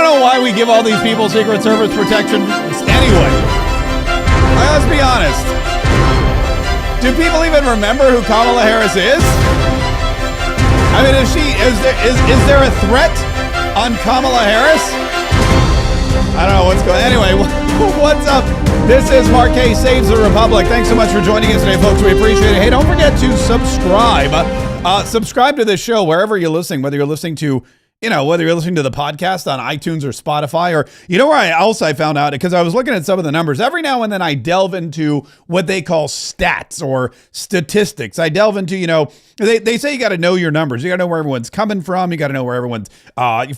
don't know why we give all these people Secret Service protection anyway. Let's be honest. Do people even remember who Kamala Harris is? I mean, is there a threat on Kamala Harris? I don't know what's going on. Anyway, what's up? This is Mark Kaye Saves the Republic. Thanks so much for joining us today, folks. We appreciate it. Hey, don't forget to subscribe. Subscribe to this show wherever you're listening, whether you're listening to the podcast on iTunes or Spotify, or where I found out, because I was looking at some of the numbers. Every now and then I delve into what they call stats or statistics. I delve into, they say you got to know your numbers. You got to know where everyone's coming from. You got to know where everyone's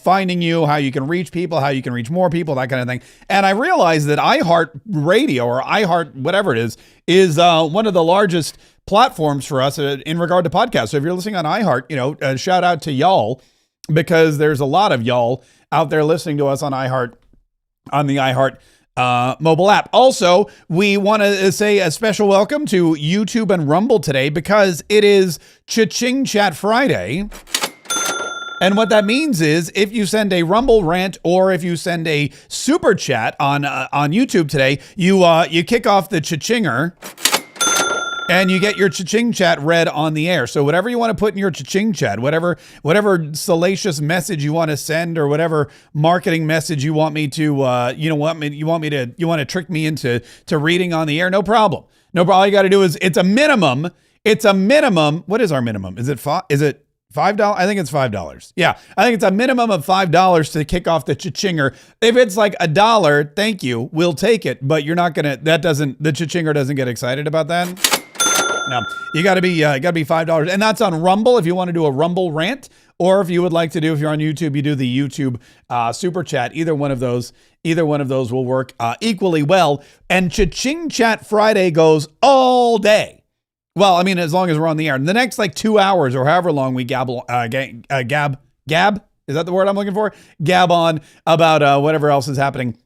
finding you, how you can reach people, how you can reach more people, that kind of thing. And I realized that iHeart Radio or iHeart, whatever it is one of the largest platforms for us in regard to podcasts. So if you're listening on iHeart, shout out to y'all, because there's a lot of y'all out there listening to us on iHeart, on the iHeart mobile app. Also, we want to say a special welcome to YouTube and Rumble today, because it is Cha-Ching Chat Friday. And what that means is if you send a Rumble rant or if you send a super chat on YouTube today, you kick off the Cha-Chinger, and you get your Cha-Ching chat read on the air. So whatever you want to put in your Cha-Ching chat, whatever salacious message you want to send, or whatever marketing message you want me to, you want to trick me into reading on the air, no problem. No problem. All you got to do is it's a minimum. What is our minimum? Is it $5? I think it's $5. Yeah, I think it's a minimum of $5 to kick off the Cha-Chinger. If it's like $1, thank you, we'll take it. But you're not gonna. The Cha-Chinger doesn't get excited about that. No, you got to be $5, and that's on Rumble if you want to do a Rumble rant, or if you would like to do, if you're on YouTube, you do the YouTube super chat. Either one of those will work equally well. And Cha-Ching Chat Friday goes all day. Well, I mean, as long as we're on the air. In the next 2 hours or however long we gab. Is that the word I'm looking for? Gab on about whatever else is happening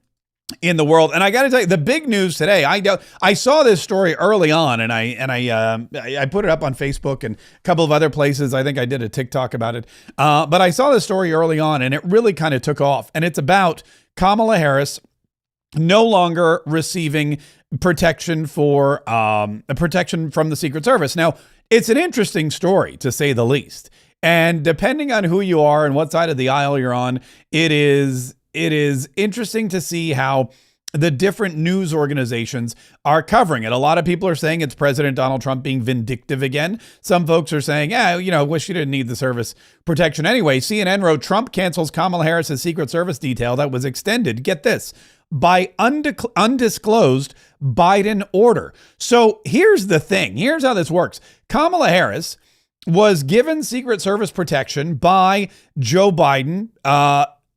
in the world. And I got to tell you, the big news today, I saw this story early on, and I put it up on Facebook and a couple of other places. I think I did a TikTok about it. But I saw this story early on, and it really kind of took off. And it's about Kamala Harris no longer receiving protection from the Secret Service. Now, it's an interesting story, to say the least. And depending on who you are and what side of the aisle you're on, it is interesting to see how the different news organizations are covering it. A lot of people are saying it's President Donald Trump being vindictive again. Some folks are saying, wish she didn't need the service protection anyway. CNN wrote, Trump cancels Kamala Harris's Secret Service detail that was extended, get this, by undisclosed Biden order. So here's the thing. Here's how this works. Kamala Harris was given Secret Service protection by Joe Biden,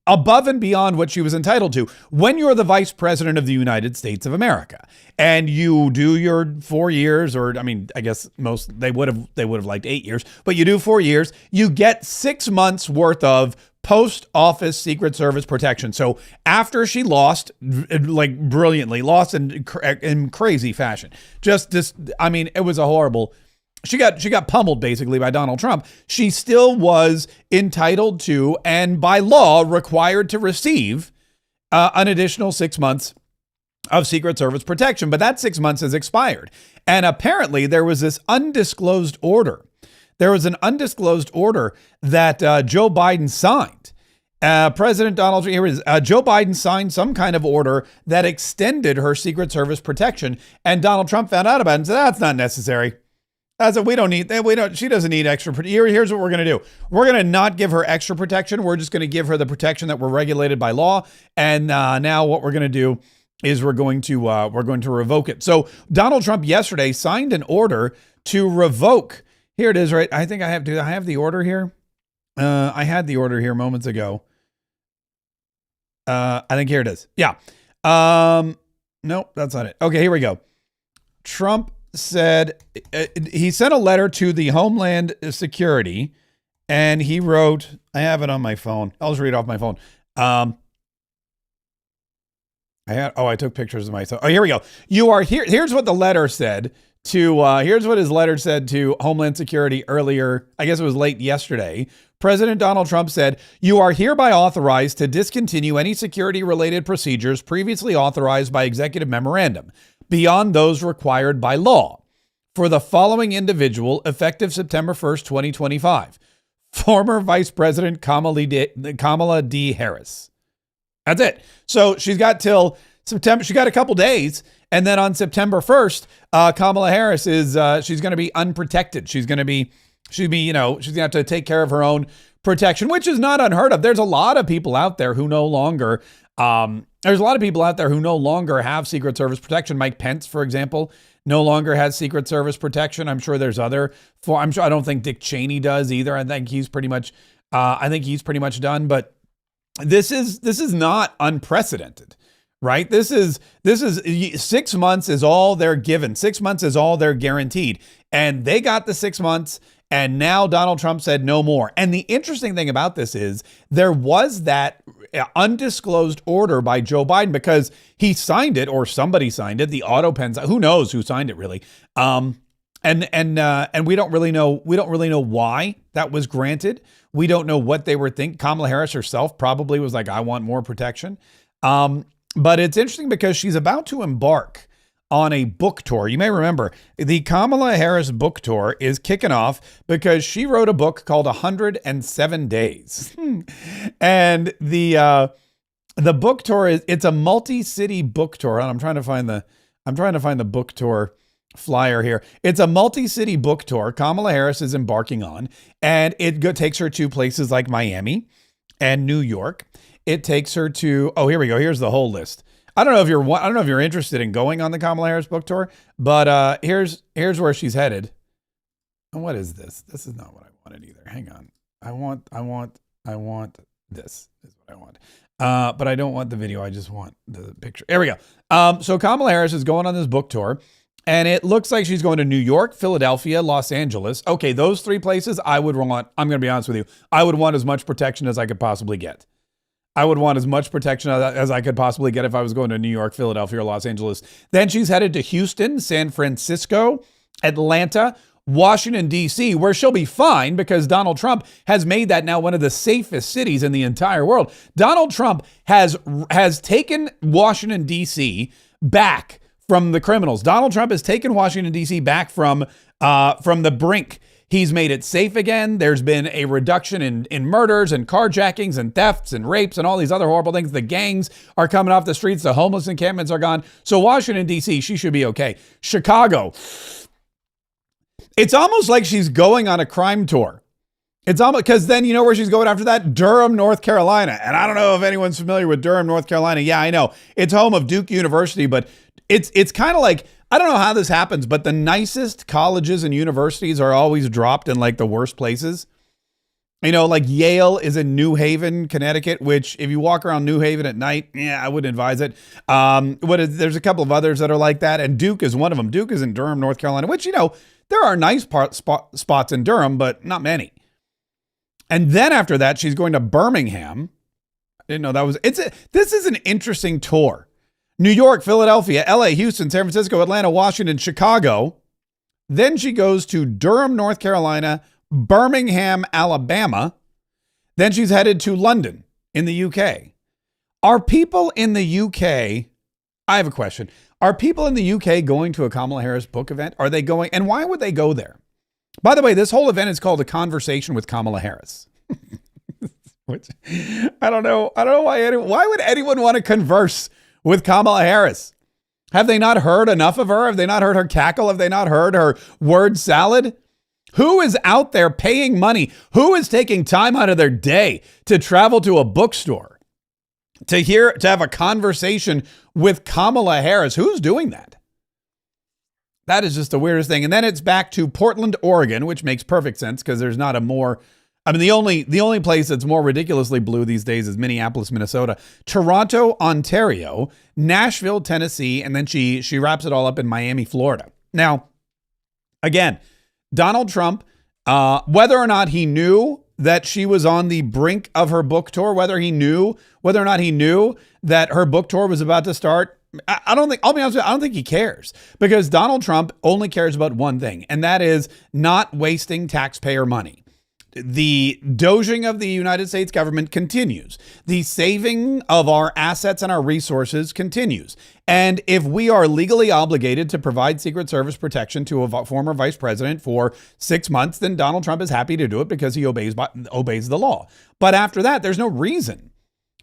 above and beyond what she was entitled to. When you're the vice president of the United States of America and you do your 4 years, or I guess they would have liked 8 years, but you do 4 years, you get 6 months worth of post office Secret Service protection. So after she lost, brilliantly lost in crazy fashion, it was a horrible. She got pummeled basically by Donald Trump. She still was entitled to, and by law required to receive, an additional 6 months of Secret Service protection. But that 6 months has expired. And apparently there was this undisclosed order. There was an undisclosed order that Joe Biden signed. President Donald, here it is. Joe Biden signed some kind of order that extended her Secret Service protection. And Donald Trump found out about it and said, that's not necessary. We don't need that. She doesn't need extra. Here's what we're going to do. We're going to not give her extra protection. We're just going to give her the protection that we're regulated by law. And now what we're going to do is we're going to revoke it. So Donald Trump yesterday signed an order to revoke. Here it is, right? I think I have the order here. I had the order here moments ago. I think here it is. Yeah. Nope, that's not it. Okay, here we go. Trump said he sent a letter to the Homeland Security, and he wrote, I have it on my phone. I'll just read it off my phone. I took pictures of myself. Oh, here we go. You are here. Here's what the letter said here's what his letter said to Homeland Security earlier. I guess it was late yesterday. President Donald Trump said, "You are hereby authorized to discontinue any security-related procedures previously authorized by executive memorandum, beyond those required by law, for the following individual effective September 1st, 2025. Former Vice President Kamala D. Harris." That's it. So she's got till September. She got a couple days. And then on September 1st, Kamala Harris is, she's going to be unprotected. She's going to have to take care of her own protection, which is not unheard of. There's a lot of people out there who no longer, have Secret Service protection. Mike Pence, for example, no longer has Secret Service protection. I'm sure there's I don't think Dick Cheney does either. I think he's pretty much done, but this is not unprecedented. Right? This is 6 months is all they're given. 6 months is all they're guaranteed. And they got the 6 months, and now Donald Trump said no more. And the interesting thing about this is there was that undisclosed order by Joe Biden because he signed it, or somebody signed it. The auto pen, who knows who signed it really? And we don't really know why that was granted. We don't know what they were thinking. Kamala Harris herself probably was like, I want more protection. But it's interesting because she's about to embark on a book tour. You may remember the Kamala Harris book tour is kicking off because she wrote a book called 107 Days. And the book tour it's a multi-city book tour. And I'm trying to find the book tour flyer here. It's a multi-city book tour Kamala Harris is embarking on, and it takes her to places like Miami and New York. It takes her to, here we go. Here's the whole list. I don't know if you're interested in going on the Kamala Harris book tour, but here's where she's headed. And what is this? This is not what I wanted either. Hang on. I want this is what I want. But I don't want the video. I just want the picture. There we go. So Kamala Harris is going on this book tour, and it looks like she's going to New York, Philadelphia, Los Angeles. Okay, those three places I'm going to be honest with you. I would want as much protection as I could possibly get. I would want as much protection as I could possibly get if I was going to New York, Philadelphia, or Los Angeles. Then she's headed to Houston, San Francisco, Atlanta, Washington, D.C., where she'll be fine because Donald Trump has made that now one of the safest cities in the entire world. Donald Trump has taken Washington, D.C. back from the criminals. Donald Trump has taken Washington, D.C. back from the brink. He's made it safe again. There's been a reduction in murders and carjackings and thefts and rapes and all these other horrible things. The gangs are coming off the streets. The homeless encampments are gone. So Washington, D.C., she should be okay. Chicago. It's almost like she's going on a crime tour. It's almost because then you know where she's going after that? Durham, North Carolina. And I don't know if anyone's familiar with Durham, North Carolina. Yeah, I know. It's home of Duke University, but it's kind of like, I don't know how this happens, but the nicest colleges and universities are always dropped in like the worst places. You know, like Yale is in New Haven, Connecticut, which if you walk around New Haven at night, I wouldn't advise it. There's a couple of others that are like that. And Duke is one of them. Duke is in Durham, North Carolina, which, there are nice spots in Durham, but not many. And then after that, she's going to Birmingham. I didn't know that was, this is an interesting tour. New York, Philadelphia, LA, Houston, San Francisco, Atlanta, Washington, Chicago. Then she goes to Durham, North Carolina, Birmingham, Alabama. Then she's headed to London in the UK. Are people in the UK, I have a question. Are people in the UK going to a Kamala Harris book event? Are they going, and why would they go there? By the way, this whole event is called A Conversation with Kamala Harris. Which, I don't know why would anyone want to converse with Kamala Harris? Have they not heard enough of her? Have they not heard her cackle? Have they not heard her word salad? Who is out there paying money? Who is taking time out of their day to travel to a bookstore to have a conversation with Kamala Harris? Who's doing that? That is just the weirdest thing. And then it's back to Portland, Oregon, which makes perfect sense because there's not a more, the only place that's more ridiculously blue these days is Minneapolis, Minnesota, Toronto, Ontario, Nashville, Tennessee, and then she wraps it all up in Miami, Florida. Now, again, Donald Trump, whether or not he knew that she was on the brink of her book tour, whether or not he knew that her book tour was about to start, I don't think, I'll be honest with you, I don't think he cares, because Donald Trump only cares about one thing, and that is not wasting taxpayer money. The doging of the United States government continues. The saving of our assets and our resources continues. And if we are legally obligated to provide Secret Service protection to a former vice president for 6 months, then Donald Trump is happy to do it because he obeys the law. But after that, there's no reason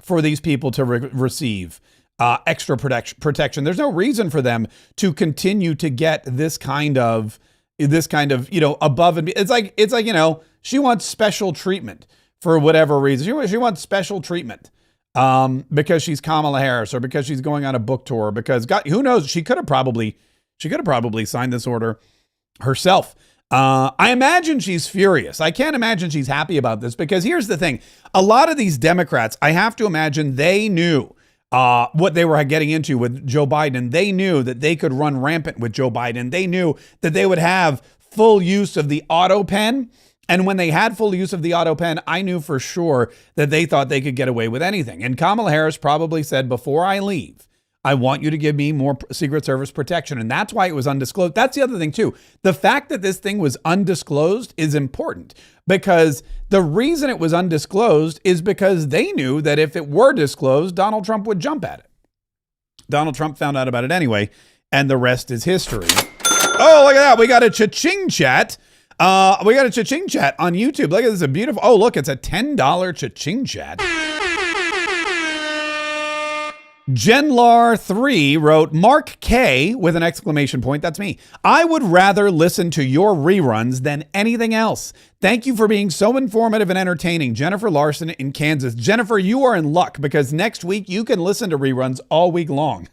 for these people to receive extra protection. There's no reason for them to continue to get this kind of, above and it's like, she wants special treatment for whatever reason. She wants special treatment because she's Kamala Harris, or because she's going on a book tour, because God, who knows? She could have probably signed this order herself. I imagine she's furious. I can't imagine she's happy about this, because here's the thing. A lot of these Democrats, I have to imagine they knew what they were getting into with Joe Biden. They knew that they could run rampant with Joe Biden. They knew that they would have full use of the auto pen. And when they had full use of the auto pen, I knew for sure that they thought they could get away with anything. And Kamala Harris probably said, before I leave, I want you to give me more Secret Service protection. And that's why it was undisclosed. That's the other thing, too. The fact that this thing was undisclosed is important, because the reason it was undisclosed is because they knew that if it were disclosed, Donald Trump would jump at it. Donald Trump found out about it anyway, and the rest is history. Oh, look at that. We got a cha-ching chat. We got a cha-ching chat on YouTube. Look at this, a beautiful, oh, look, it's a $10 cha-ching chat. Genlar3 wrote, Mark Kaye, with an exclamation point, that's me. I would rather listen to your reruns than anything else. Thank you for being so informative and entertaining. Jennifer Larson in Kansas. Jennifer, you are in luck, because next week you can listen to reruns all week long.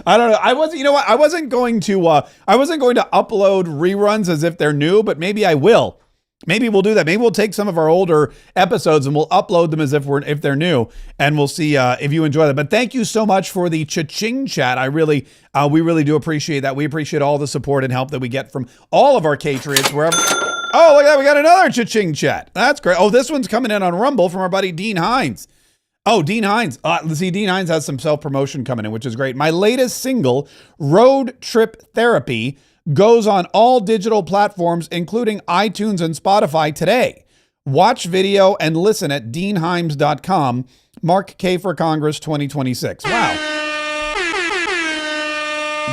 I don't know. I wasn't going to upload reruns as if they're new, but maybe I will. Maybe we'll do that. Maybe we'll take some of our older episodes and we'll upload them as if they're new, and we'll see if you enjoy them. But thank you so much for the cha-ching chat. We really do appreciate that. We appreciate all the support and help that we get from all of our Patriots wherever. Oh, look at that. We got another cha-ching chat. That's great. Oh, this one's coming in on Rumble from our buddy Dean Hines. Oh, Dean Hines. See, Dean Hines has some self-promotion coming in, which is great. My latest single, Road Trip Therapy, goes on all digital platforms, including iTunes and Spotify today. Watch video and listen at deanhimes.com. Mark Kaye for Congress 2026. Wow.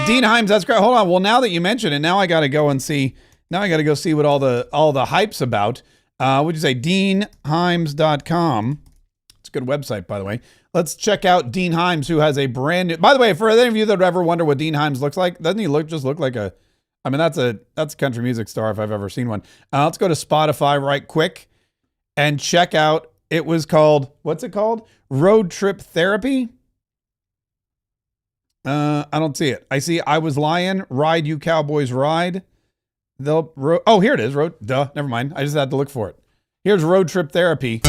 Dean Himes, that's great. Hold on. Well, now that you mention it, now I got to go and see. Now I got to go see what all the hype's about. What'd you say? deanhimes.com. It's a good website, by the way. Let's check out Dean Himes, who has a brand new, by the way, for any of you that ever wonder what Dean Himes looks like, doesn't he just look like a, I mean, that's a country music star if I've ever seen one. Let's go to Spotify right quick and check out, it was called, what's it called? Road Trip Therapy? I don't see it. I see I Was Lying, Ride You Cowboys Ride. Oh, here it is. Never mind. I just had to look for it. Here's Road Trip Therapy.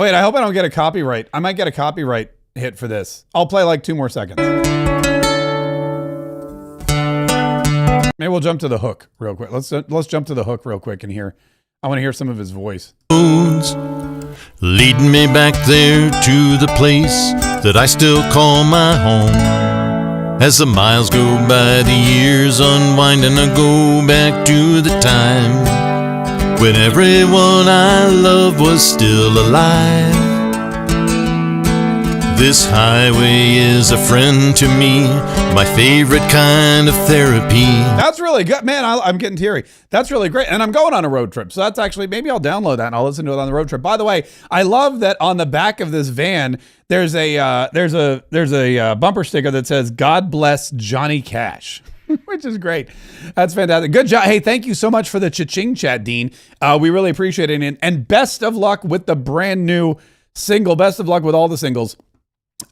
Wait, I hope I don't get a copyright. I might get a copyright hit for this. I'll play like 2 more seconds. Maybe we'll jump to the hook real quick. Let's jump to the hook real quick and hear. I want to hear some of his voice. Leading me back there to the place that I still call my home. As the miles go by, the years unwind, and I go back to the time when everyone I loved was still alive. This highway is a friend to me, my favorite kind of therapy. That's really good. Man, I'm getting teary. That's really great. And I'm going on a road trip. So that's actually, maybe I'll download that and I'll listen to it on the road trip. By the way, I love that on the back of this van, there's a bumper sticker that says, God bless Johnny Cash. Which is great. That's fantastic. Good job. Hey, thank you so much for the cha-ching chat, Dean. We really appreciate it. And best of luck with the brand new single. Best of luck with all the singles.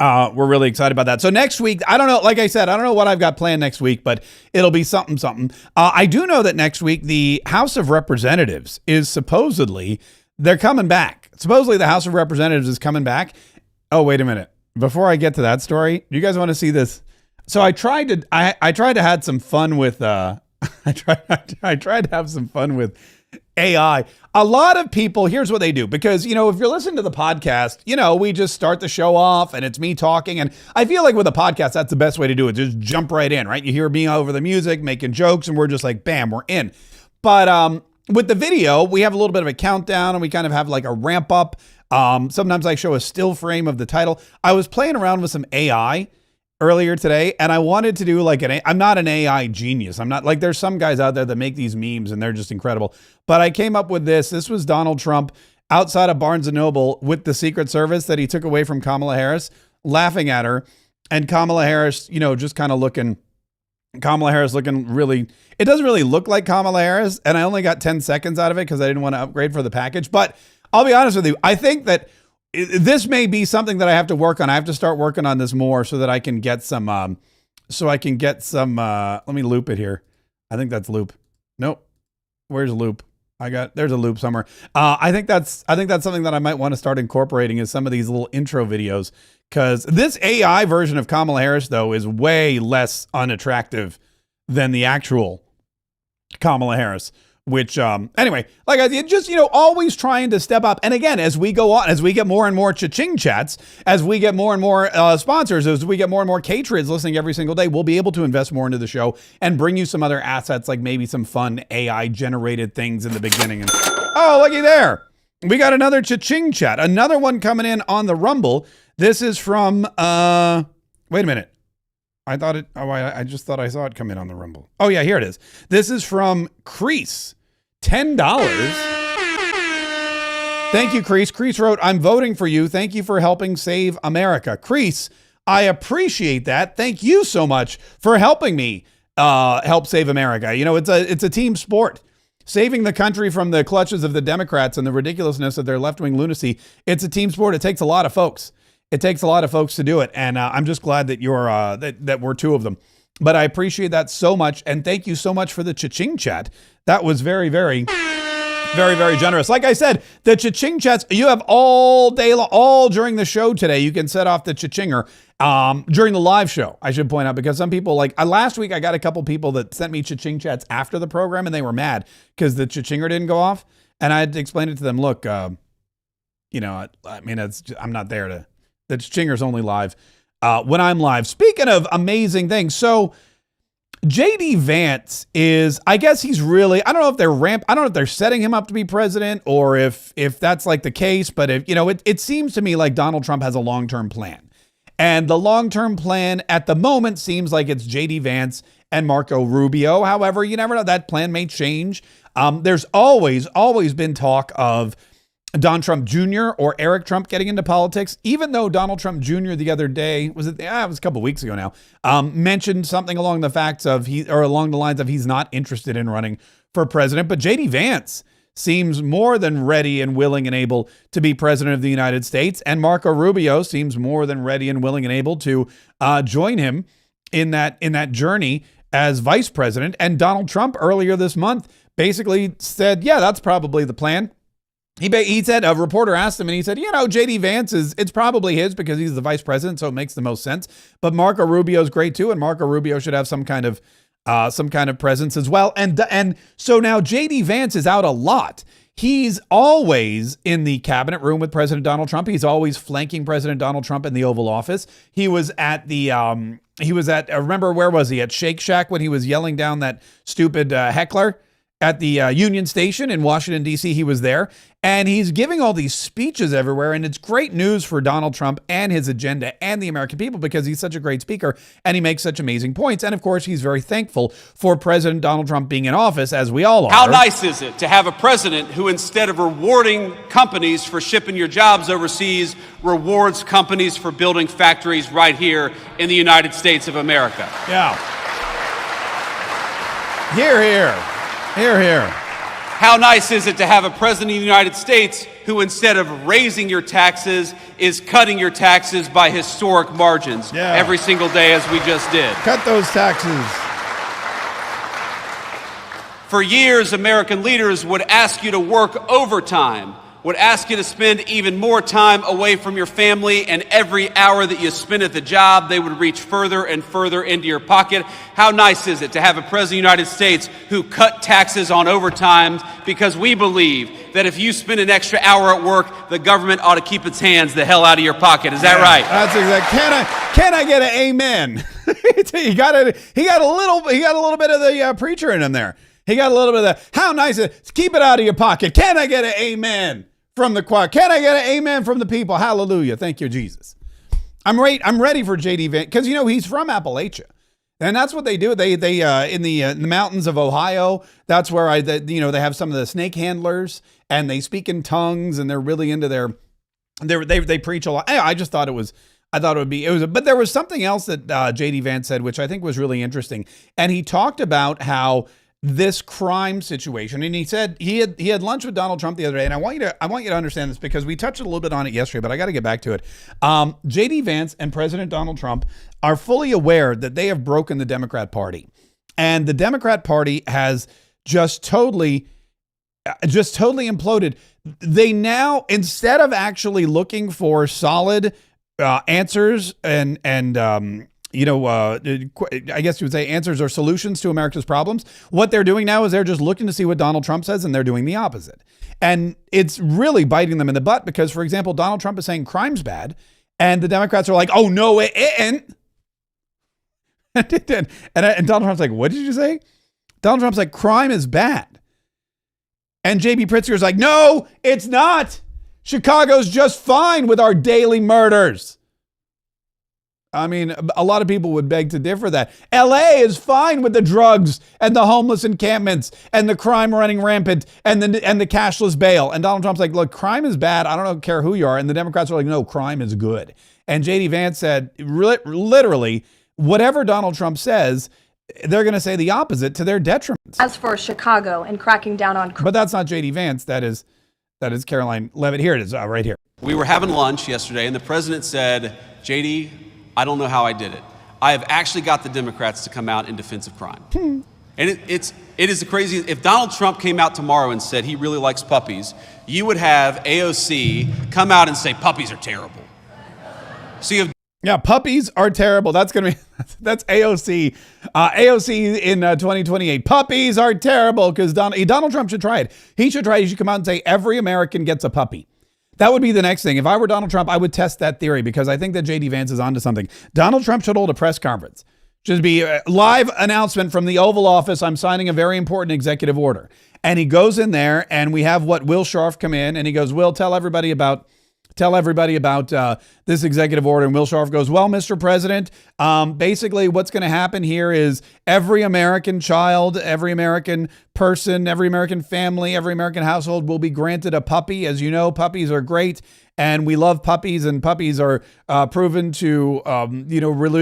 We're really excited about that. So next week, I don't know, like I said, I don't know what I've got planned next week, but it'll be something. I do know that next week, the House of Representatives is they're coming back. Supposedly the House of Representatives is coming back. Oh, wait a minute. Before I get to that story, do you guys want to see this? So I tried to have some fun with, I tried to have some fun with AI. A lot of people, here's what they do, because, if you're listening to the podcast, we just start the show off and it's me talking. And I feel like with a podcast, that's the best way to do it. Just jump right in, right? You hear me over the music, making jokes, and we're just like, bam, we're in. But with the video, we have a little bit of a countdown and we kind of have like a ramp up. Sometimes I show a still frame of the title. I was playing around with some AI earlier today, and I wanted to do like I'm not an AI genius. I'm not like, there's some guys out there that make these memes and they're just incredible. But I came up with this. This was Donald Trump outside of Barnes & Noble with the Secret Service that he took away from Kamala Harris, laughing at her. And Kamala Harris, just kind of looking really, it doesn't really look like Kamala Harris. And I only got 10 seconds out of it because I didn't want to upgrade for the package. But I'll be honest with you. I think that this may be something that I have to work on. I have to start working on this more so that I can get some, let me loop it here. I think that's loop. Nope. Where's loop? There's a loop somewhere. I think that's something that I might want to start incorporating is some of these little intro videos, because this AI version of Kamala Harris, though, is way less unattractive than the actual Kamala Harris. Which, anyway, like I said, just, always trying to step up. And again, as we go on, as we get more and more cha-ching chats, as we get more and more sponsors, as we get more and more K-Trids listening every single day, we'll be able to invest more into the show and bring you some other assets, like maybe some fun AI-generated things in the beginning. And, oh, looky there. We got another cha-ching chat. Another one coming in on the Rumble. This is from, wait a minute. I just thought I saw it come in on the Rumble. Oh, yeah, here it is. This is from Crease. $10. Thank you, Crease. Crease wrote, I'm voting for you. Thank you for helping save America. Crease, I appreciate that. Thank you so much for helping me help save America. It's a team sport. Saving the country from the clutches of the Democrats and the ridiculousness of their left-wing lunacy. It's a team sport. It takes a lot of folks. It takes a lot of folks to do it. And I'm just glad that you're that we're two of them. But I appreciate that so much. And thank you so much for the cha-ching chat. That was very, very, very, very generous. Like I said, the cha-ching chats, you have all day long, all during the show today. You can set off the cha-chinger during the live show, I should point out, because some people last week, I got a couple people that sent me cha-ching chats after the program and they were mad because the cha-chinger didn't go off. And I had to explain it to them. Look, I'm not there to, the cha-chinger's only live when I'm live. Speaking of amazing things, so JD Vance is, I guess he's really, I don't know if they're setting him up to be president or if that's like the case, but it seems to me like Donald Trump has a long-term plan. And the long-term plan at the moment seems like it's JD Vance and Marco Rubio. However, you never know, that plan may change. There's always been talk of Don Trump Jr. or Eric Trump getting into politics, even though Donald Trump Jr. the other day, it was a couple of weeks ago now, mentioned something along the lines of he's not interested in running for president. But JD Vance seems more than ready and willing and able to be president of the United States. And Marco Rubio seems more than ready and willing and able to join him in that journey as vice president. And Donald Trump earlier this month basically said, yeah, that's probably the plan. He said, a reporter asked him and he said, JD Vance it's probably his because he's the vice president. So it makes the most sense. But Marco Rubio's great too. And Marco Rubio should have some kind of presence as well. And so now JD Vance is out a lot. He's always in the cabinet room with President Donald Trump. He's always flanking President Donald Trump in the Oval Office. He was at remember, where was he? At Shake Shack when he was yelling down that stupid heckler at the Union Station in Washington, D.C. He was there. And he's giving all these speeches everywhere. And it's great news for Donald Trump and his agenda and the American people because he's such a great speaker and he makes such amazing points. And of course, he's very thankful for President Donald Trump being in office, as we all are. How nice is it to have a president who, instead of rewarding companies for shipping your jobs overseas, rewards companies for building factories right here in the United States of America? Yeah. Hear, hear. Hear, hear. How nice is it to have a president of the United States who, instead of raising your taxes, is cutting your taxes by historic margins every single day, as we just did? Cut those taxes. For years, American leaders would ask you to work overtime would ask you to spend even more time away from your family, and every hour that you spend at the job, they would reach further and further into your pocket. How nice is it to have a president of the United States who cut taxes on overtime, because we believe that if you spend an extra hour at work, the government ought to keep its hands the hell out of your pocket. Is that right? That's exactly. Can I get an amen? he got a little bit of the preacher in him there. He got a little bit of the, how nice is it? Keep it out of your pocket. Can I get an amen from the choir? Can I get an amen from the people? Hallelujah. Thank you, Jesus. I'm ready for JD Vance, because, he's from Appalachia. And that's what they do. They in the mountains of Ohio, that's where they have some of the snake handlers, and they speak in tongues, and they're really into they preach a lot. I just thought it was, but there was something else that JD Vance said, which I think was really interesting. And he talked about how this crime situation, and he said he had lunch with Donald Trump the other day, and I want you to understand this, because we touched a little bit on it yesterday, but I got to get back to it. JD Vance and President Donald Trump are fully aware that they have broken the Democrat Party, and the Democrat Party has just totally imploded. They now, instead of actually looking for solid answers and I guess you would say answers or solutions to America's problems, what they're doing now is they're just looking to see what Donald Trump says, and they're doing the opposite. And it's really biting them in the butt, because, for example, Donald Trump is saying crime's bad, and the Democrats are like, oh, no, it isn't. And Donald Trump's like, what did you say? Donald Trump's like, crime is bad. And J.B. Pritzker's like, no, it's not. Chicago's just fine with our daily murders. I mean, a lot of people would beg to differ that. LA is fine with the drugs and the homeless encampments and the crime running rampant and the cashless bail. And Donald Trump's like, look, crime is bad. I don't care who you are. And the Democrats are like, no, crime is good. And JD Vance said, literally, whatever Donald Trump says, they're going to say the opposite to their detriment. As for Chicago and cracking down on crime. But that's not JD Vance. That is Caroline Levitt. Here it is, right here. We were having lunch yesterday, and the president said, JD, I don't know how I did it. I have actually got the Democrats to come out in defense of crime. And it is crazy. If Donald Trump came out tomorrow and said he really likes puppies, you would have AOC come out and say puppies are terrible. Yeah, puppies are terrible. That's AOC. AOC in 2028. Puppies are terrible, because Donald Trump should try it. He should try it. He should come out and say every American gets a puppy. That would be the next thing. If I were Donald Trump, I would test that theory, because I think that JD Vance is onto something. Donald Trump should hold a press conference. Should be a live announcement from the Oval Office. I'm signing a very important executive order. And he goes in there, and we have Will Scharf come in, and he goes, Will, tell everybody about this executive order. And Will Scharf goes, well, Mr. President, basically what's going to happen here is every American child, every American person, every American family, every American household will be granted a puppy. As you know, puppies are great, and we love puppies, and puppies are proven to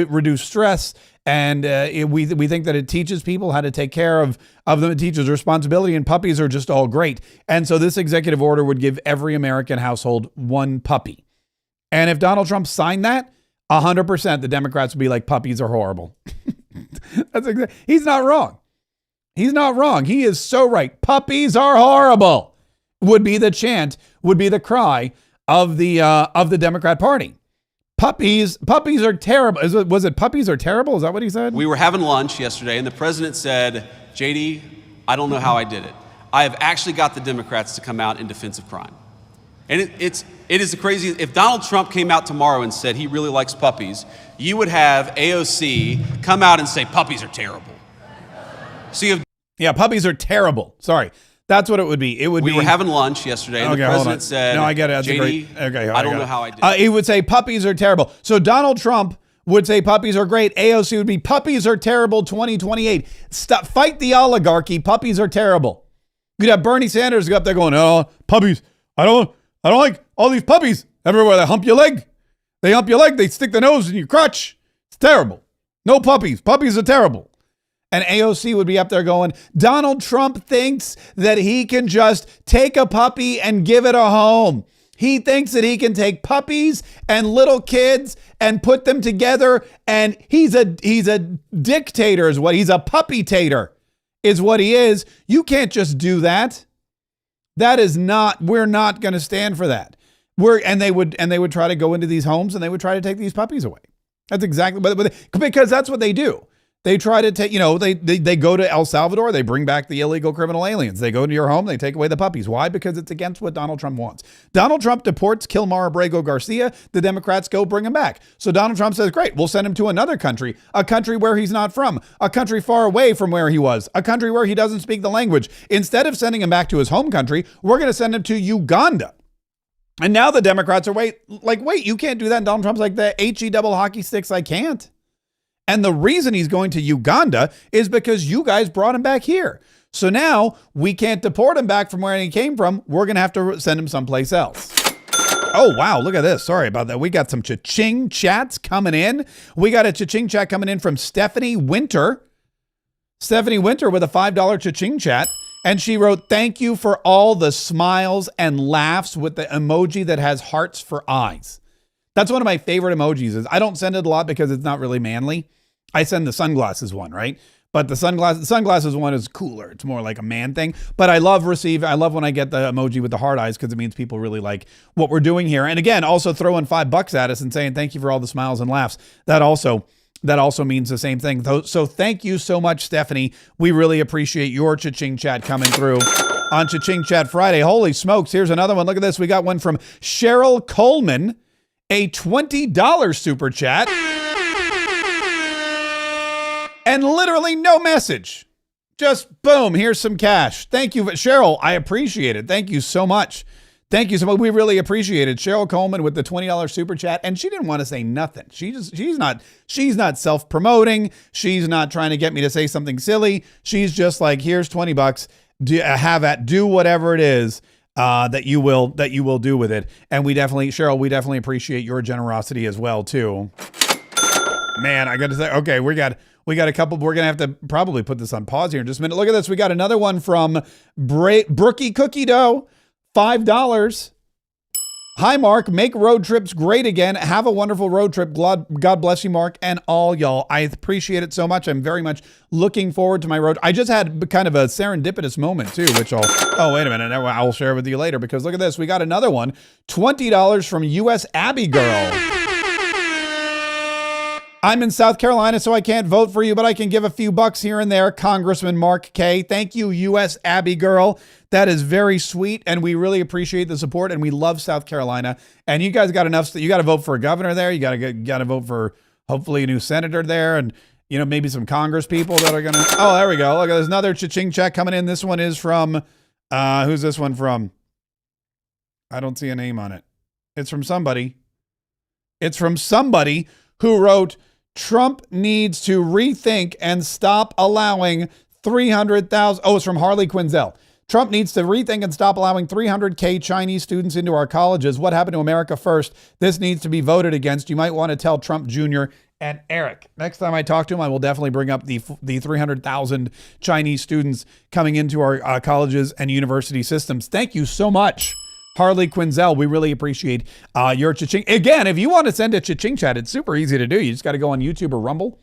reduce stress. And we think that it teaches people how to take care of them. It teaches responsibility, and puppies are just all great. And so this executive order would give every American household one puppy. And if Donald Trump signed that, 100% the Democrats would be like, puppies are horrible. He's not wrong. He's not wrong. He is so right. Puppies are horrible would be the chant, would be the cry of the Democrat Party. Puppies are terrible. Was it puppies are terrible? Is that what he said? We were having lunch yesterday, and the president said, JD, I don't know how I did it. I have actually got the Democrats to come out in defense of crime. And it is crazy. If Donald Trump came out tomorrow and said he really likes puppies, you would have AOC come out and say puppies are terrible. Puppies are terrible. Sorry. That's what it would be. We were having lunch yesterday, and the president said, no, I get it. That's JD, I don't know how I did it. He would say puppies are terrible. So Donald Trump would say puppies are great. AOC would be puppies are terrible 2028. Stop, fight the oligarchy. Puppies are terrible. You'd have Bernie Sanders go up there going, oh, puppies. I don't like all these puppies everywhere. They hump your leg. They stick the nose in your crotch. It's terrible. No puppies. Puppies are terrible. And AOC would be up there going, Donald Trump thinks that he can just take a puppy and give it a home. He thinks that he can take puppies and little kids and put them together, and he's a dictator is what he's a puppy-tator is what he is. You can't just do that. That is not, we're not going to stand for that. And they would try to go into these homes and they would try to take these puppies away. That's exactly because that's what they do. They try to take, they go to El Salvador, they bring back the illegal criminal aliens. They go into your home, they take away the puppies. Why? Because it's against what Donald Trump wants. Donald Trump deports Kilmar Abrego Garcia. The Democrats go bring him back. So Donald Trump says, great, we'll send him to another country, a country where he's not from, a country far away from where he was, a country where he doesn't speak the language. Instead of sending him back to his home country, we're going to send him to Uganda. And now the Democrats are wait, you can't do that. And Donald Trump's like, the HE double hockey sticks, I can't. And the reason he's going to Uganda is because you guys brought him back here. So now we can't deport him back from where he came from. We're going to have to send him someplace else. Oh, wow. Look at this. Sorry about that. We got some cha-ching chats coming in. We got a cha-ching chat coming in from Stephanie Winter. Stephanie Winter with a $5 cha-ching chat. And she wrote, thank you for all the smiles and laughs with the emoji that has hearts for eyes. That's one of my favorite emojis. I don't send it a lot because it's not really manly. I send the sunglasses one, right? But the sunglasses one is cooler. It's more like a man thing. But I love when I get the emoji with the heart eyes because it means people really like what we're doing here. And again, also throwing $5 at us and saying thank you for all the smiles and laughs. That also means the same thing. So thank you so much, Stephanie. We really appreciate your cha-ching chat coming through on Cha-Ching Chat Friday. Holy smokes. Here's another one. Look at this. We got one from Cheryl Coleman, a $20 super chat. And literally no message. Just boom, here's some cash. Thank you, Cheryl. I appreciate it. Thank you so much. Thank you so much. We really appreciate it. Cheryl Coleman with the $20 super chat. And she didn't want to say nothing. She's not self-promoting. She's not trying to get me to say something silly. She's just like, here's $20. Do whatever it is that you will do with it. And Cheryl, we definitely appreciate your generosity as well, too. Man, I got to say, okay, we got a couple. We're going to have to probably put this on pause here in just a minute. Look at this. We got another one from Brookie Cookie Dough, $5. Hi, Mark. Make road trips great again. Have a wonderful road trip. God bless you, Mark, and all y'all. I appreciate it so much. I'm very much looking forward to my road. I just had kind of a serendipitous moment, too, which wait a minute. I'll share with you later because look at this. We got another one. $20 from US Abby Girl. I'm in South Carolina, so I can't vote for you, but I can give a few bucks here and there. Congressman Mark Kaye. Thank you, U.S. Abby Girl. That is very sweet, and we really appreciate the support, and we love South Carolina. And you guys got enough. You got to vote for a governor there. You got to vote for hopefully a new senator there, and maybe some Congress people that are gonna. Oh, there we go. Look, there's another cha-ching check coming in. This one is from. Who's this one from? I don't see a name on it. It's from somebody. It's from somebody who wrote, Trump needs to rethink and stop allowing 300,000. Oh, it's from Harley Quinzel. Trump needs to rethink and stop allowing 300K Chinese students into our colleges. What happened to America first? This needs to be voted against. You might want to tell Trump Jr. and Eric. Next time I talk to him, I will definitely bring up the 300,000 Chinese students coming into our colleges and university systems. Thank you so much, Harley Quinzel. We really appreciate your cha-ching. Again, if you want to send a cha-ching chat, it's super easy to do. You just got to go on YouTube or Rumble.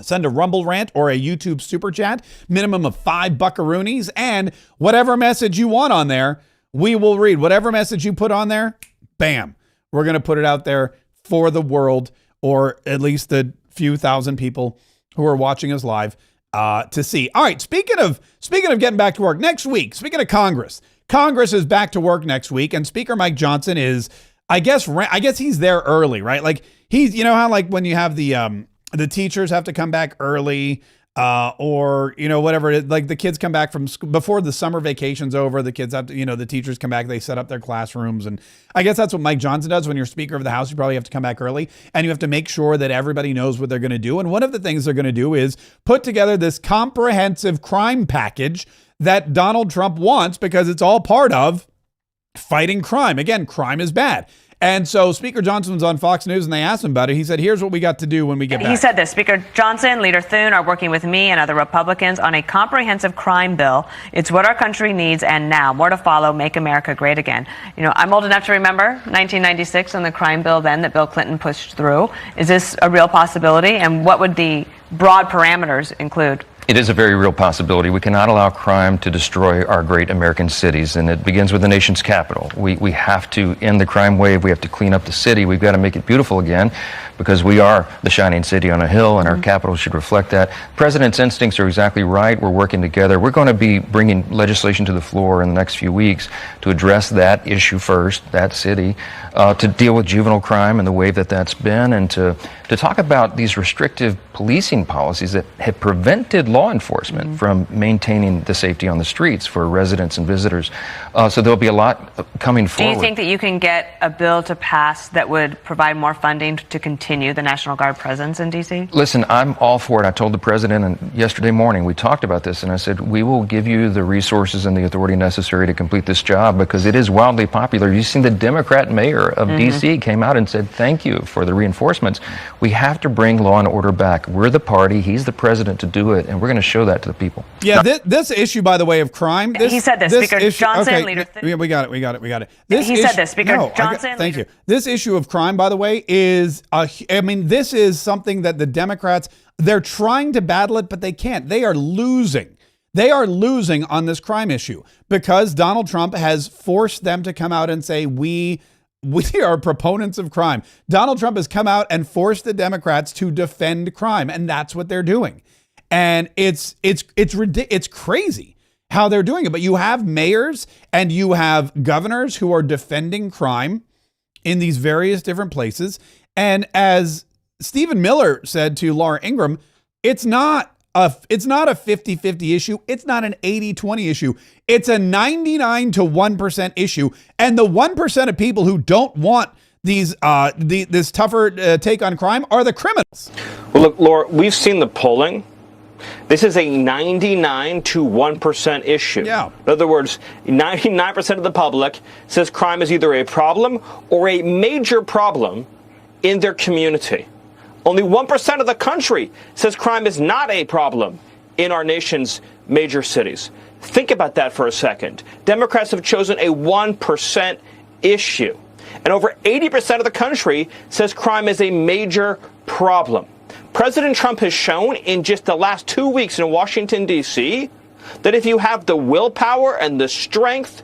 Send a Rumble rant or a YouTube super chat, minimum of 5 buckaroonies, and whatever message you want on there, we will read. Whatever message you put on there, bam, we're going to put it out there for the world, or at least the few thousand people who are watching us live to see. All right, speaking of getting back to work next week, speaking of Congress is back to work next week, and Speaker Mike Johnson is, I guess he's there early, right? Like he's, how like when you have the teachers have to come back early, or whatever it is, like the kids come back from school before the summer vacation's over. The kids have to, the teachers come back, they set up their classrooms, and I guess that's what Mike Johnson does. When you're Speaker of the House, you probably have to come back early, and you have to make sure that everybody knows what they're going to do. And one of the things they're going to do is put together this comprehensive crime package that Donald Trump wants, because it's all part of fighting crime. Again, crime is bad. And so Speaker Johnson was on Fox News and they asked him about it. He said, here's what we got to do when we get back. He said this: Speaker Johnson, Leader Thune are working with me and other Republicans on a comprehensive crime bill. It's what our country needs, and now more to follow. Make America great again. I'm old enough to remember 1996 and the crime bill then that Bill Clinton pushed through. Is this a real possibility? And what would the broad parameters include? It is a very real possibility. We cannot allow crime to destroy our great American cities, and it begins with the nation's capital. We have to end the crime wave. We have to clean up the city. We've got to make it beautiful again, because we are the shining city on a hill, and our capital should reflect that. The President's instincts are exactly right. We're working together. We're going to be bringing legislation to the floor in the next few weeks to address that issue first, that city, to deal with juvenile crime and the wave that's been, and to talk about these restrictive policing policies that have prevented law enforcement from maintaining the safety on the streets for residents and visitors. So there'll be a lot coming forward. Do you think that you can get a bill to pass that would provide more funding to continue the National Guard presence in D.C.? Listen, I'm all for it. I told the president, and yesterday morning we talked about this, and I said, we will give you the resources and the authority necessary to complete this job, because it is wildly popular. You've seen the Democrat mayor of D.C. came out and said, thank you for the reinforcements. We have to bring law and order back. We're the party. He's the president to do it, and we're going to show that to the people. Yeah, this issue, by the way, of crime. He said this, Speaker Johnson, okay, Leader. We got it. He said this, Speaker Johnson. Thank you. This issue of crime, by the way, is this is something that the Democrats, they're trying to battle it, but they can't. They are losing. They are losing on this crime issue because Donald Trump has forced them to come out and say, we are proponents of crime. Donald Trump has come out and forced the Democrats to defend crime, and that's what they're doing. And it's crazy how they're doing it. But you have mayors and you have governors who are defending crime in these various different places. And as Stephen Miller said to Laura Ingraham, it's not a 50-50 issue. It's not an 80-20 issue. It's a 99 to 1% issue. And the 1% of people who don't want these this tougher take on crime are the criminals. Well, look, Laura, we've seen the polling. This is a 99 to 1% issue. Yeah. In other words, 99% of the public says crime is either a problem or a major problem in their community. Only 1% of the country says crime is not a problem in our nation's major cities. Think about that for a second. Democrats have chosen a 1% issue. And over 80% of the country says crime is a major problem. President Trump has shown in just the last 2 weeks in Washington, D.C., that if you have the willpower and the strength,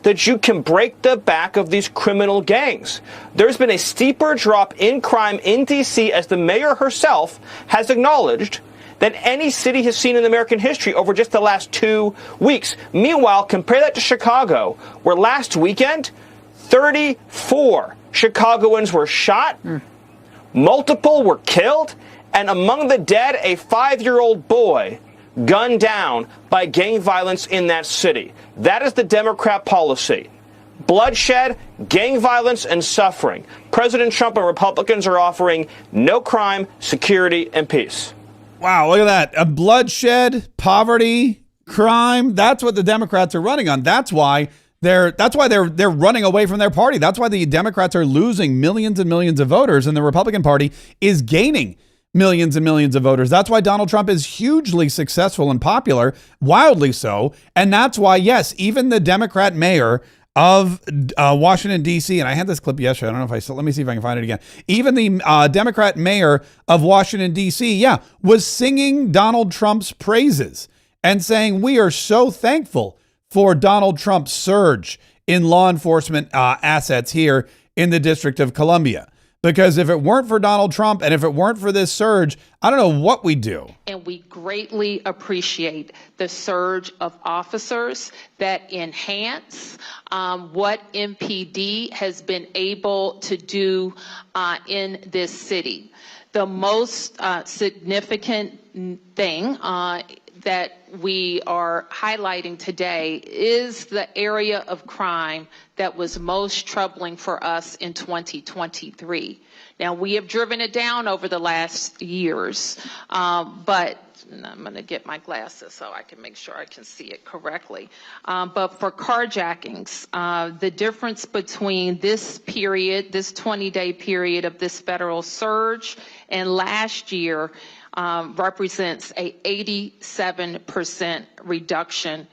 that you can break the back of these criminal gangs. There's been a steeper drop in crime in D.C., as the mayor herself has acknowledged, than any city has seen in American history over just the last 2 weeks. Meanwhile, compare that to Chicago, where last weekend, 34 Chicagoans were shot, multiple were killed, and among the dead, a 5-year-old boy gunned down by gang violence in that city. That is the Democrat policy. Bloodshed, gang violence, and suffering. President Trump and Republicans are offering no crime, security, and peace. Wow, look at that. Bloodshed, poverty, crime. That's what the Democrats are running on. That's why they're running away from their party. That's why the Democrats are losing millions and millions of voters, and the Republican Party is gaining millions and millions of voters. That's why Donald Trump is hugely successful and popular, wildly so. And that's why, yes, even the Democrat mayor of Washington, D.C., and I had this clip yesterday. I don't know if I still, let me see if I can find it again. Even the Democrat mayor of Washington, D.C., was singing Donald Trump's praises and saying, we are so thankful for Donald Trump's surge in law enforcement assets here in the District of Columbia. Because if it weren't for Donald Trump and if it weren't for this surge, I don't know what we'd do. And we greatly appreciate the surge of officers that enhance what MPD has been able to do in this city. The most significant thing that we are highlighting today is the area of crime that was most troubling for us in 2023. Now, we have driven it down over the last years, but I'm going to get my glasses so I can make sure I can see it correctly. But for carjackings, the difference between this period, this 20-day period of this federal surge and last year represents a 87% reduction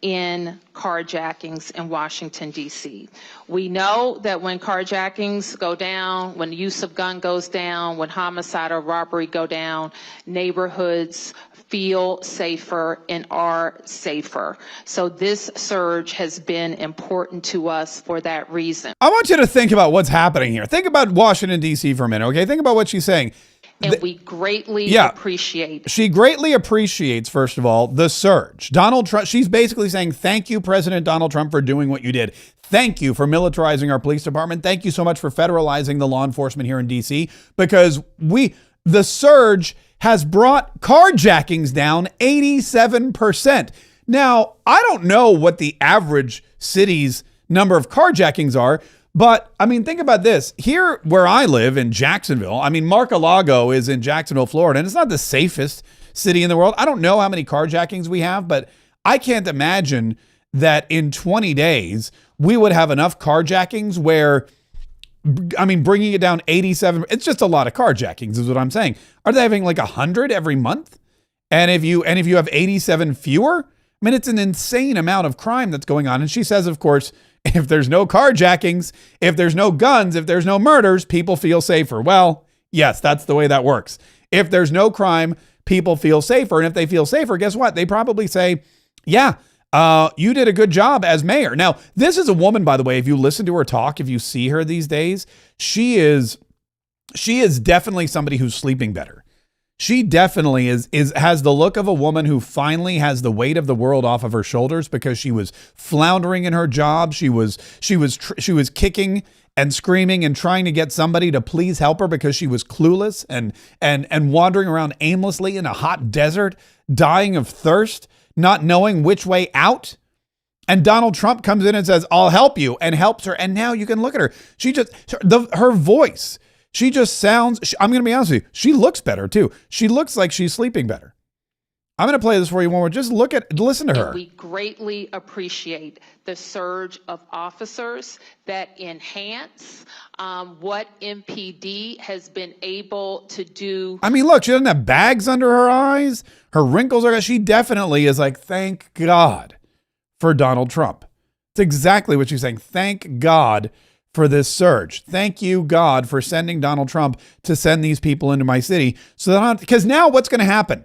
in carjackings in Washington, D.C. We know that when carjackings go down, when the use of gun goes down, when homicide or robbery go down, neighborhoods feel safer and are safer. So this surge has been important to us for that reason. I want you to think about what's happening here. Think about Washington, D.C. for a minute, okay? Think about what she's saying. And we greatly appreciate. She greatly appreciates, first of all, the surge. Donald Trump, she's basically saying, thank you, President Donald Trump, for doing what you did. Thank you for militarizing our police department. Thank you so much for federalizing the law enforcement here in D.C. because the surge has brought carjackings down 87%. Now, I don't know what the average city's number of carjackings are, but I mean, think about this. Here where I live in Jacksonville, I mean, Mar-a-Lago is in Jacksonville, Florida, and it's not the safest city in the world. I don't know how many carjackings we have, but I can't imagine that in 20 days, we would have enough carjackings where, I mean, bringing it down 87, it's just a lot of carjackings is what I'm saying. Are they having like 100 every month? And if you have 87 fewer, I mean, it's an insane amount of crime that's going on. And she says, of course, if there's no carjackings, if there's no guns, if there's no murders, people feel safer. Well, yes, that's the way that works. If there's no crime, people feel safer. And if they feel safer, guess what? They probably say, yeah, you did a good job as mayor. Now, this is a woman, by the way, if you listen to her talk, if you see her these days, she is definitely somebody who's sleeping better. She definitely has the look of a woman who finally has the weight of the world off of her shoulders because she was floundering in her job. She was kicking and screaming and trying to get somebody to please help her because she was clueless and wandering around aimlessly in a hot desert, dying of thirst, not knowing which way out. And Donald Trump comes in and says, I'll help you, and helps her. And now you can look at her. Her voice, she just sounds, I'm going to be honest with you, she looks better too. She looks like she's sleeping better. I'm going to play this for you one more. Just listen to her. And we greatly appreciate the surge of officers that enhance what MPD has been able to do. I mean, look, she doesn't have bags under her eyes. Her wrinkles are, she definitely is like, thank God for Donald Trump. It's exactly what she's saying. Thank God for this surge. Thank you, God, for sending Donald Trump to send these people into my city. Because now what's going to happen?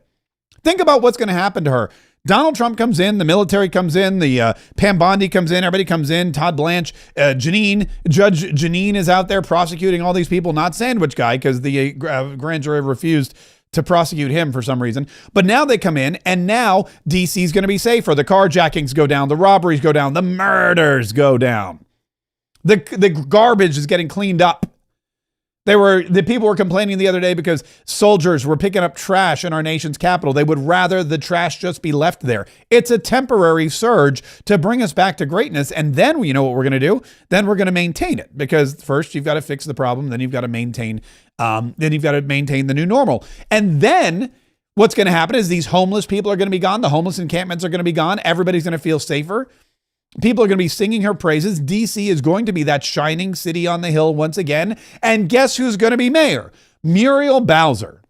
Think about what's going to happen to her. Donald Trump comes in, the military comes in, the Pam Bondi comes in, everybody comes in, Todd Blanche, Judge Janine is out there prosecuting all these people, not Sandwich Guy, because the grand jury refused to prosecute him for some reason. But now they come in, and now DC is going to be safer. The carjackings go down, the robberies go down, the murders go down. The garbage is getting cleaned up. The people were complaining the other day because soldiers were picking up trash in our nation's capital. They would rather the trash just be left there. It's a temporary surge to bring us back to greatness. And then you know what we're going to do? Then we're going to maintain it, because first you've got to fix the problem. Then you've got to maintain the new normal. And then what's going to happen is these homeless people are going to be gone. The homeless encampments are going to be gone. Everybody's going to feel safer. People are going to be singing her praises. DC is going to be that shining city on the hill once again. And guess who's going to be mayor? Muriel Bowser.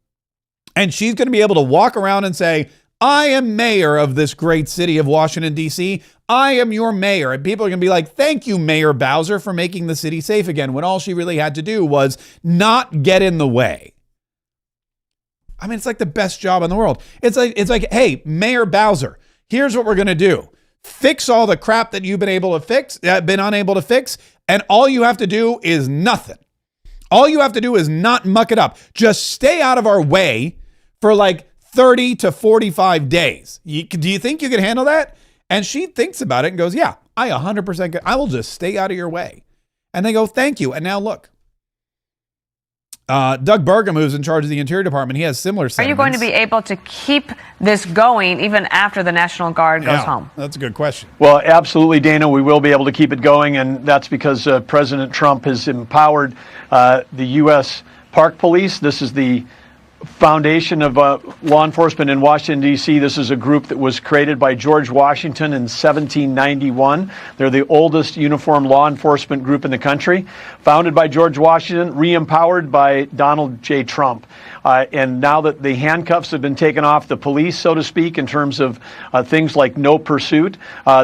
And she's going to be able to walk around and say, I am mayor of this great city of Washington, D.C. I am your mayor. And people are going to be like, thank you, Mayor Bowser, for making the city safe again, when all she really had to do was not get in the way. I mean, it's like the best job in the world. It's like, hey, Mayor Bowser, here's what we're going to do. Fix all the crap that you've been unable to fix, and all you have to do is nothing. All you have to do is not muck it up. Just stay out of our way for like 30 to 45 days. Do you think you can handle that? And she thinks about it and goes, yeah, I 100% I will just stay out of your way. And they go, thank you. And now look. Doug Burgum, who's in charge of the Interior Department, he has similar sentiments. Are you going to be able to keep this going even after the National Guard goes home? That's a good question. Well, absolutely, Dana. We will be able to keep it going, and that's because President Trump has empowered the U.S. Park Police. This is the foundation of law enforcement in Washington, D.C. This is a group that was created by George Washington in 1791. They're the oldest uniformed law enforcement group in the country. Founded by George Washington, re-empowered by Donald J. Trump. And now that the handcuffs have been taken off the police, so to speak, in terms of things like no pursuit,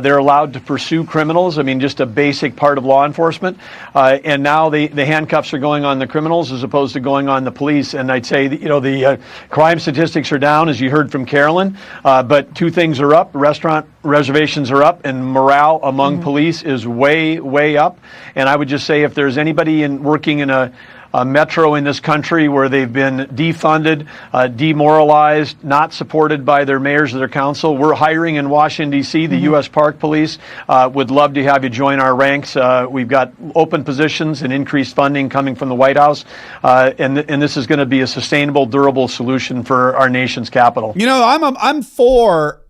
they're allowed to pursue criminals. I mean, just a basic part of law enforcement. And now the handcuffs are going on the criminals as opposed to going on the police. And I'd say that, the crime statistics are down, as you heard from Carolyn, but two things are up. Restaurant reservations are up, and morale among police is way, way up. And I would just say, if there's anybody working in a metro in this country where they've been defunded, demoralized, not supported by their mayors or their council, we're hiring in Washington, D.C. The U.S. Park Police would love to have you join our ranks. We've got open positions and increased funding coming from the White House, and this is going to be a sustainable, durable solution for our nation's capital.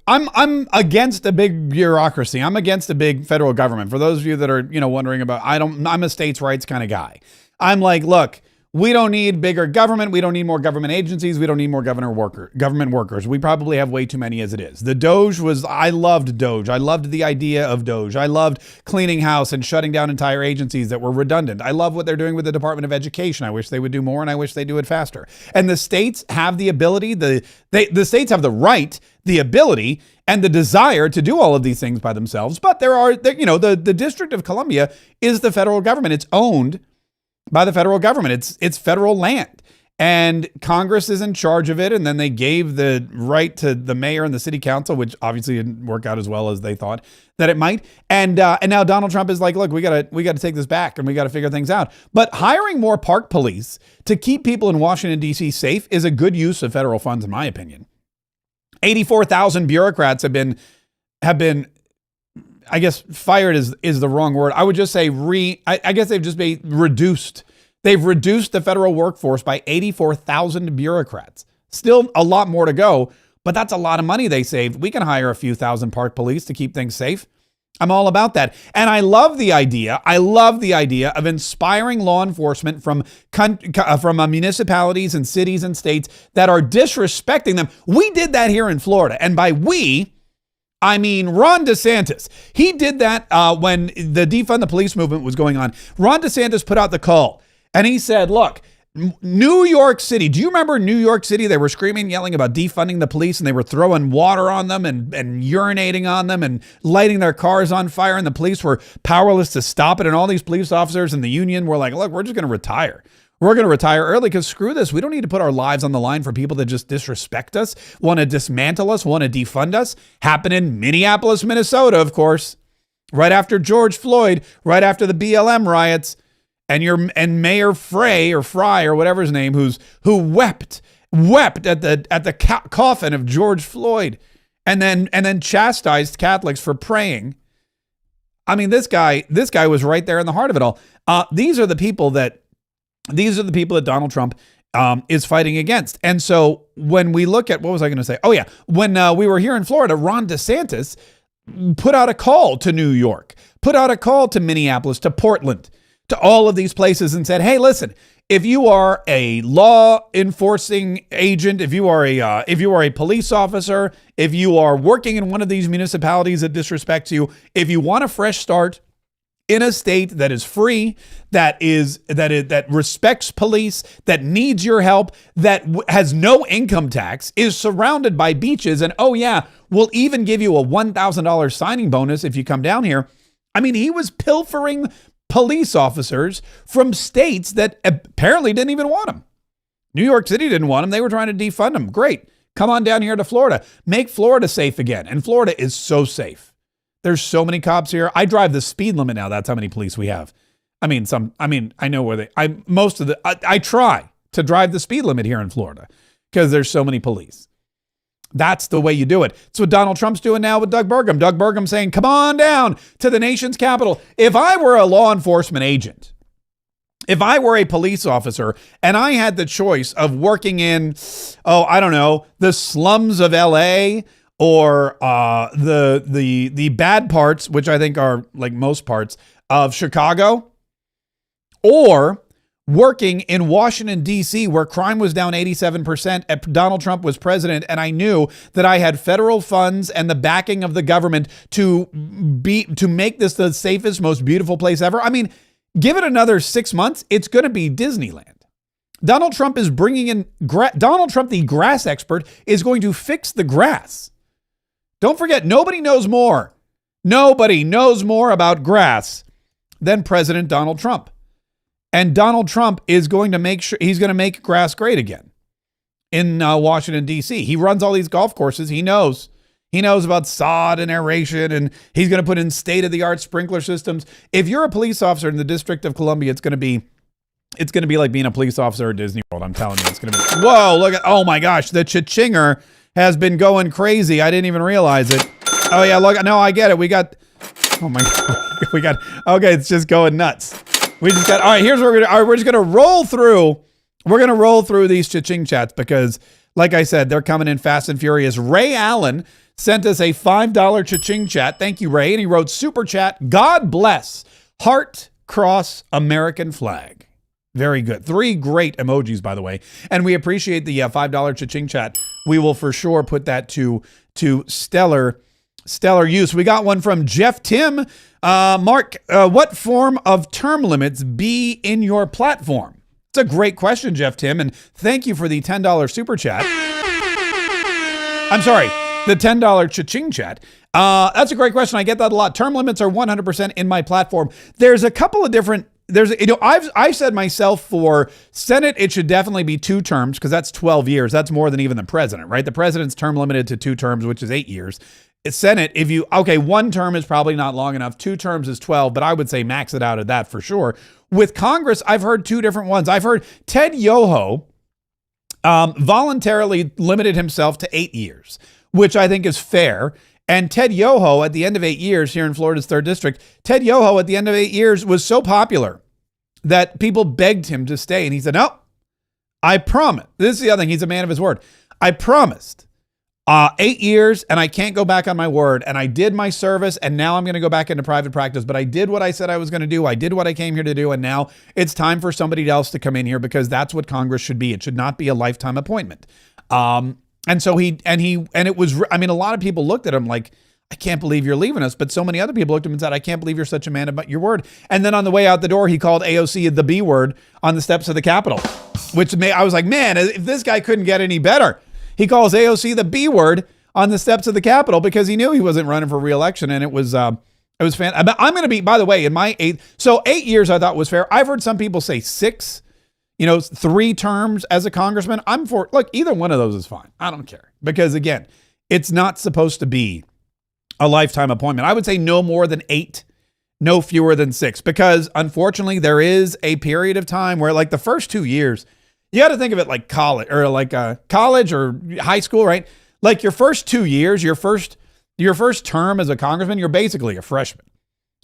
I'm against a big bureaucracy. I'm against a big federal government. For those of you that are, wondering about, I'm a states' rights kind of guy. I'm like, look, we don't need bigger government. We don't need more government agencies. We don't need more government workers. We probably have way too many as it is. The Doge I loved Doge. I loved the idea of Doge. I loved cleaning house and shutting down entire agencies that were redundant. I love what they're doing with the Department of Education. I wish they would do more, and I wish they do it faster. And the states have the ability, the states have the right, the ability, and the desire to do all of these things by themselves. But the District of Columbia is the federal government. It's owned by the federal government. It's federal land, and Congress is in charge of it. And then they gave the right to the mayor and the city council, which obviously didn't work out as well as they thought that it might. And now Donald Trump is like, look, we gotta take this back, and we got to figure things out. But hiring more park police to keep people in Washington, D.C. safe is a good use of federal funds, in my opinion. 84,000 bureaucrats have been, I guess fired is the wrong word. I would just say I guess they've just been reduced. They've reduced the federal workforce by 84,000 bureaucrats. Still a lot more to go, but that's a lot of money they saved. We can hire a few thousand park police to keep things safe. I'm all about that. And I love the idea of inspiring law enforcement from municipalities and cities and states that are disrespecting them. We did that here in Florida. And by we, I mean Ron DeSantis. He did that when the defund the police movement was going on. Ron DeSantis put out the call, and he said, look, New York City. Do you remember New York City? They were screaming, yelling about defunding the police, and they were throwing water on them and urinating on them and lighting their cars on fire, and the police were powerless to stop it. And all these police officers in the union were like, look, we're just going to retire. We're going to retire early because screw this. We don't need to put our lives on the line for people that just disrespect us, want to dismantle us, want to defund us. Happened in Minneapolis, Minnesota, of course, right after George Floyd, right after the BLM riots. And Mayor Fry or whatever his name, who wept at the coffin of George Floyd, and then chastised Catholics for praying. I mean, this guy was right there in the heart of it all. These are the people that Donald Trump is fighting against. And so when we look at, what was I going to say? Oh yeah, when we were here in Florida, Ron DeSantis put out a call to New York, put out a call to Minneapolis, to Portland, to all of these places, and said, hey, listen, if you are a law enforcing agent, if you are a police officer, if you are working in one of these municipalities that disrespects you, if you want a fresh start in a state that is free, that respects police, that needs your help, that has no income tax, is surrounded by beaches, and oh yeah, we'll even give you a $1,000 signing bonus if you come down here. I mean, he was pilfering police officers from states that apparently didn't even want them. New York City didn't want them. They were trying to defund them. Great. Come on down here to Florida. Make Florida safe again. And Florida is so safe. There's so many cops here. I drive the speed limit now. That's how many police we have. I know where I try to drive the speed limit here in Florida because there's so many police. That's the way you do it. It's what Donald Trump's doing now with Doug Burgum. Doug Burgum saying, come on down to the nation's capital. If I were a law enforcement agent, if I were a police officer and I had the choice of working in, the slums of LA or the bad parts, which I think are like most parts of Chicago, or working in Washington, D.C., where crime was down 87%, and Donald Trump was president, and I knew that I had federal funds and the backing of the government to make this the safest, most beautiful place ever. I mean, give it another 6 months, it's going to be Disneyland. Donald Trump is bringing in Donald Trump, the grass expert, is going to fix the grass. Don't forget, nobody knows more about grass than President Donald Trump. And Donald Trump is going to make sure he's going to make grass great again in Washington, D.C. He runs all these golf courses. He knows about sod and aeration, and he's going to put in state-of-the-art sprinkler systems. If you're a police officer in the District of Columbia, it's going to be like being a police officer at Disney World. I'm telling you, it's going to be, whoa, look at, oh my gosh, the cha-chinger has been going crazy. I didn't even realize it. Oh yeah, look, no, I get it. Oh my God, okay, it's just going nuts. All right, here's what we're just going to roll through. We're going to roll through these cha-ching chats because, like I said, they're coming in fast and furious. Ray Allen sent us a $5 cha-ching chat. Thank you, Ray. And he wrote, super chat, God bless, heart, cross, American flag. Very good. 3 great emojis, by the way. And we appreciate the $5 cha-ching chat. We will for sure put that to stellar use. We got one from Jeff Tim. Mark, what form of term limits be in your platform? It's a great question, Jeff Tim, and thank you for the $10 super chat. I'm sorry, the $10 cha-ching chat. That's a great question. I get that a lot. Term limits are 100% in my platform. There's a couple of different. I've said myself for Senate, it should definitely be 2 terms because that's 12 years. That's more than even the president, right? The president's term limited to 2 terms, which is 8 years. Senate, 1 term is probably not long enough. 2 terms is 12, but I would say max it out at that for sure. With Congress, I've heard 2 different ones. I've heard Ted Yoho voluntarily limited himself to 8 years, which I think is fair. And Ted Yoho, at the end of 8 years here in Florida's 3rd District, Ted Yoho at the end of 8 years was so popular that people begged him to stay. And he said, no, I promise. This is the other thing. He's a man of his word. I promised 8 years and I can't go back on my word. And I did my service and now I'm going to go back into private practice. But I did what I said I was going to do. I did what I came here to do. And now it's time for somebody else to come in here because that's what Congress should be. It should not be a lifetime appointment. And so it was, I mean, a lot of people looked at him like, I can't believe you're leaving us. But so many other people looked at him and said, I can't believe you're such a man about your word. And then on the way out the door, he called AOC the B word on the steps of the Capitol, I was like, man, if this guy couldn't get any better. He calls AOC the B word on the steps of the Capitol because he knew he wasn't running for re-election. And it was fan. I'm going to be, by the way, in my 8 years I thought was fair. I've heard some people say 6, 3 terms as a congressman. I'm for, look, either one of those is fine. I don't care because again, it's not supposed to be a lifetime appointment. I would say no more than 8, no fewer than 6, because unfortunately there is a period of time where like the first 2 years, you got to think of it like college or high school, right? Like your first 2 years, your first term as a congressman, you're basically a freshman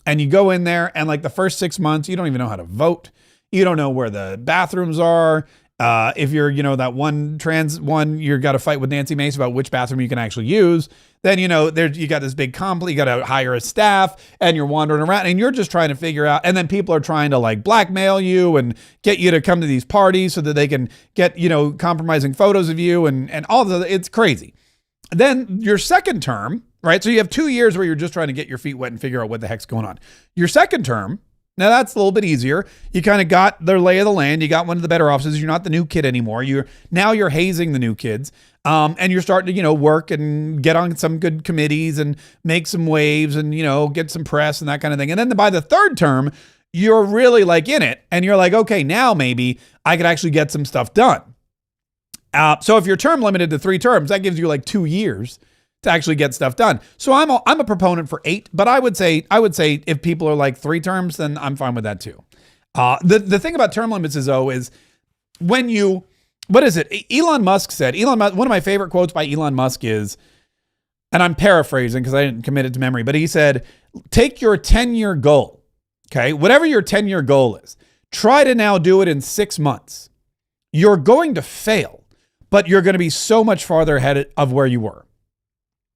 and you go in there and like the first 6 months, you don't even know how to vote. You don't know where the bathrooms are. If you're, that one trans one, you got to fight with Nancy Mace about which bathroom you can actually use. Then, you got this big you got to hire a staff and you're wandering around and you're just trying to figure out. And then people are trying to like blackmail you and get you to come to these parties so that they can get, compromising photos of you and all the, it's crazy. Then your second term, right? So you have 2 years where you're just trying to get your feet wet and figure out what the heck's going on. Your second term, now that's a little bit easier. You kind of got the lay of the land. You got one of the better offices. You're not the new kid anymore. You're hazing the new kids. And you're starting to, work and get on some good committees and make some waves and, get some press and that kind of thing. And then by the third term, you're really like in it and you're like, okay, now maybe I could actually get some stuff done. So if you're term limited to 3 terms, that gives you like 2 years to actually get stuff done. So I'm a proponent for 8, but I would say if people are like 3 terms, then I'm fine with that too. The thing about term limits is when you, what is it? Elon Musk said, one of my favorite quotes by Elon Musk is, and I'm paraphrasing because I didn't commit it to memory, but he said, take your 10-year goal. Okay. Whatever your 10-year goal is, try to now do it in 6 months. You're going to fail, but you're going to be so much farther ahead of where you were.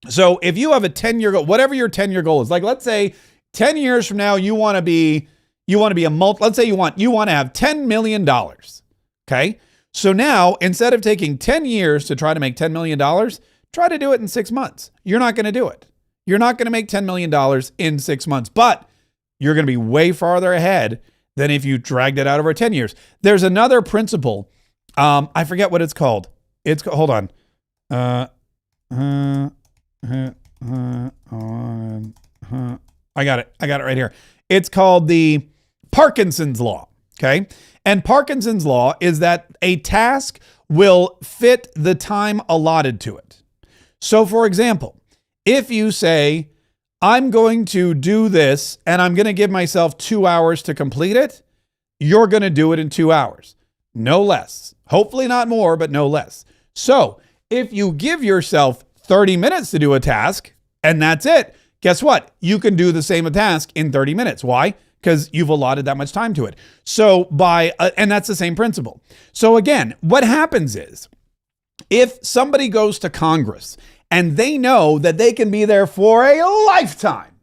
So if you have a 10-year goal, whatever your 10-year goal is, like let's say 10 years from now, you want to be, You want to be let's say you want to have $10 million. Okay. So now, instead of taking 10 years to try to make $10 million, try to do it in 6 months. You're not going to do it. You're not going to make $10 million in 6 months, but you're going to be way farther ahead than if you dragged it out over 10 years. There's another principle. I forget what it's called. Hold on. I got it. I got it right here. It's called the Parkinson's law. Okay. And Parkinson's law is that a task will fit the time allotted to it. So for example, if you say, I'm going to do this and I'm going to give myself 2 hours to complete it, you're going to do it in 2 hours. No less. Hopefully not more, but no less. So if you give yourself 30 minutes to do a task and that's it, guess what? You can do the same task in 30 minutes. Why? Because you've allotted that much time to it. So and that's the same principle. So again, what happens is if somebody goes to Congress and they know that they can be there for a lifetime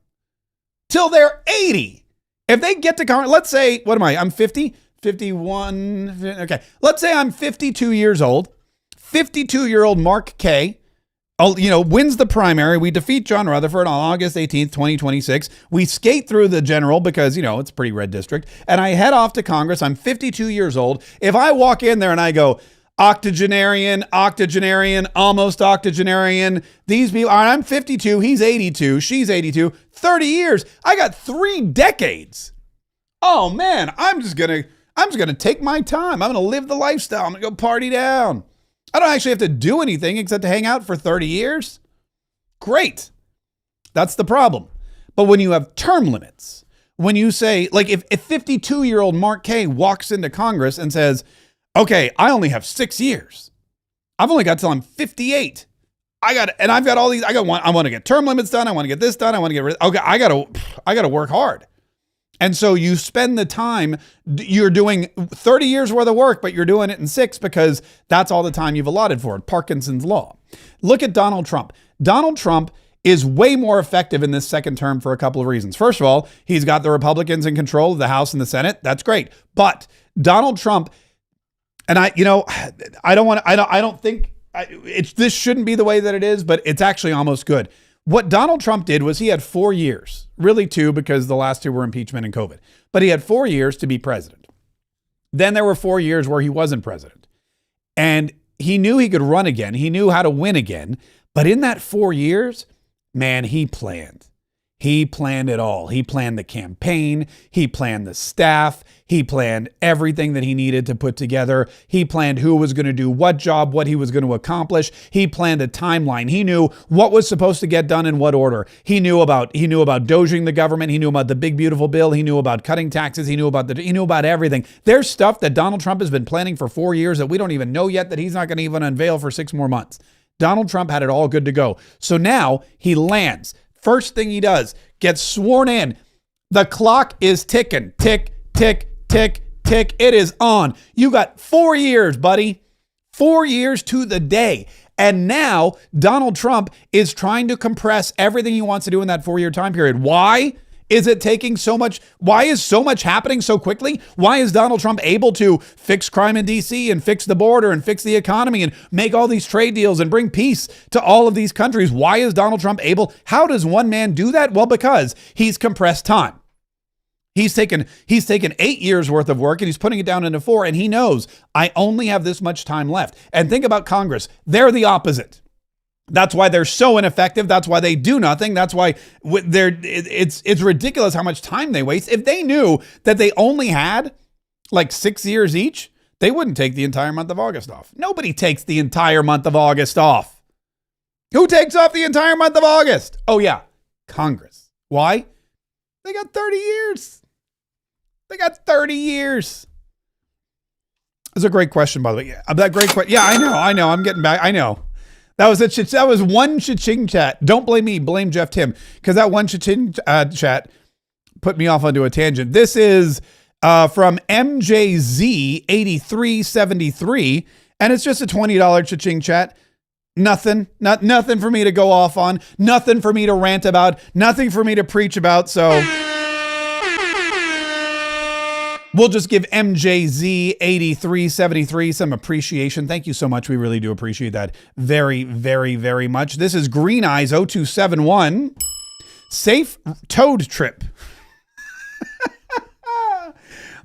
till they're 80, if they get to Congress, let's say, what am I? I'm 50, 51. Okay. Let's say I'm 52 years old. 52-year-old Mark Kaye, wins the primary. We defeat John Rutherford on August 18th, 2026. We skate through the general because, it's a pretty red district. And I head off to Congress. I'm 52 years old. If I walk in there and I go, octogenarian, almost octogenarian, these people, I'm 52, he's 82, she's 82, 30 years. I got 3 decades. Oh man, I'm just going to take my time. I'm going to live the lifestyle. I'm going to go party down. I don't actually have to do anything except to hang out for 30 years. Great. That's the problem. But when you have term limits, when you say, like if 52-year-old Mark Kaye walks into Congress and says, okay, I only have 6 years. I've only got till I'm 58. I've got all these, I want to get term limits done. I want to get this done. I want to get rid. Okay, I got to work hard. And so you spend the time, you're doing 30 years worth of work, but you're doing it in 6 because that's all the time you've allotted for it. Parkinson's law. Look at Donald Trump. Donald Trump is way more effective in this second term for a couple of reasons. First of all, he's got the Republicans in control of the House and the Senate. That's great. But Donald Trump, and this shouldn't be the way that it is, but it's actually almost good. What Donald Trump did was he had 4 years, really 2 because the last 2 were impeachment and COVID, but he had 4 years to be president. Then there were 4 years where he wasn't president and he knew he could run again. He knew how to win again. But in that 4 years, man, he planned. He planned it all. He planned the campaign. He planned the staff. He planned everything that he needed to put together. He planned who was going to do what job, what he was going to accomplish. He planned a timeline. He knew what was supposed to get done in what order. He knew about doging the government. He knew about the big beautiful bill. He knew about cutting taxes. He knew about everything. There's stuff that Donald Trump has been planning for 4 years that we don't even know yet that he's not going to even unveil for 6 more months. Donald Trump had it all good to go. So now he lands. First thing he does, gets sworn in. The clock is ticking. Tick, tick, tick, tick. It is on. You got 4 years, buddy. 4 years to the day. And now Donald Trump is trying to compress everything he wants to do in that 4-year time period. Why is it taking so much? Why is so much happening so quickly? Why is Donald Trump able to fix crime in DC and fix the border and fix the economy and make all these trade deals and bring peace to all of these countries? Why is Donald Trump able? How does one man do that? Well, because he's compressed time. He's taken 8 years worth of work and he's putting it down into 4, and he knows I only have this much time left. And think about Congress. They're the opposite. That's why they're so ineffective. That's why they do nothing. That's why it's ridiculous how much time they waste. If they knew that they only had like 6 years each, they wouldn't take the entire month of August off. Nobody takes the entire month of August off. Who takes off the entire month of August? Oh yeah, Congress. Why? They got 30 years. They got 30 years. That's a great question, by the way. Yeah, that great question. Yeah, I know. I'm getting back. I know. That was one cha-ching chat. Don't blame me, blame Jeff Tim, because that one cha-ching chat put me off onto a tangent. This is from MJZ8373, and it's just a $20 cha-ching chat. Nothing for me to go off on, nothing for me to rant about, nothing for me to preach about. So We'll just give MJZ8373 some appreciation. Thank you so much. We really do appreciate that very, very, very much. This is Green Eyes 0271. Safe toad trip.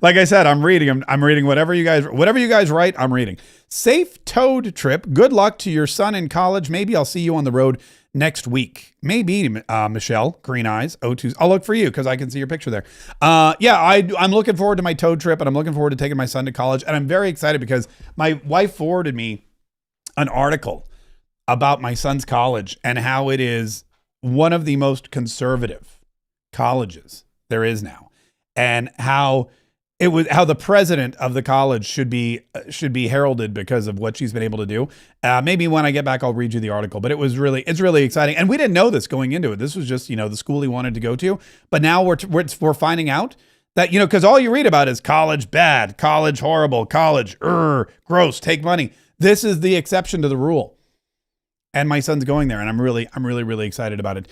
Like I said, I'm reading them. I'm reading whatever you guys write, I'm reading. Safe toad trip. Good luck to your son in college. Maybe I'll see you on the road next week. Maybe, Michelle, Green Eyes, 02. I'll look for you because I can see your picture there. I'm looking forward to my toad trip, and I'm looking forward to taking my son to college. And I'm very excited because my wife forwarded me an article about my son's college and how it is one of the most conservative colleges there is now, and how the president of the college should be heralded because of what she's been able to do. Maybe when I get back, I'll read you the article, but it's really exciting. And we didn't know this going into it. This was just, the school he wanted to go to. But now we're finding out that, because all you read about is college bad, college horrible, college, gross, take money. This is the exception to the rule. And my son's going there, and I'm really excited about it.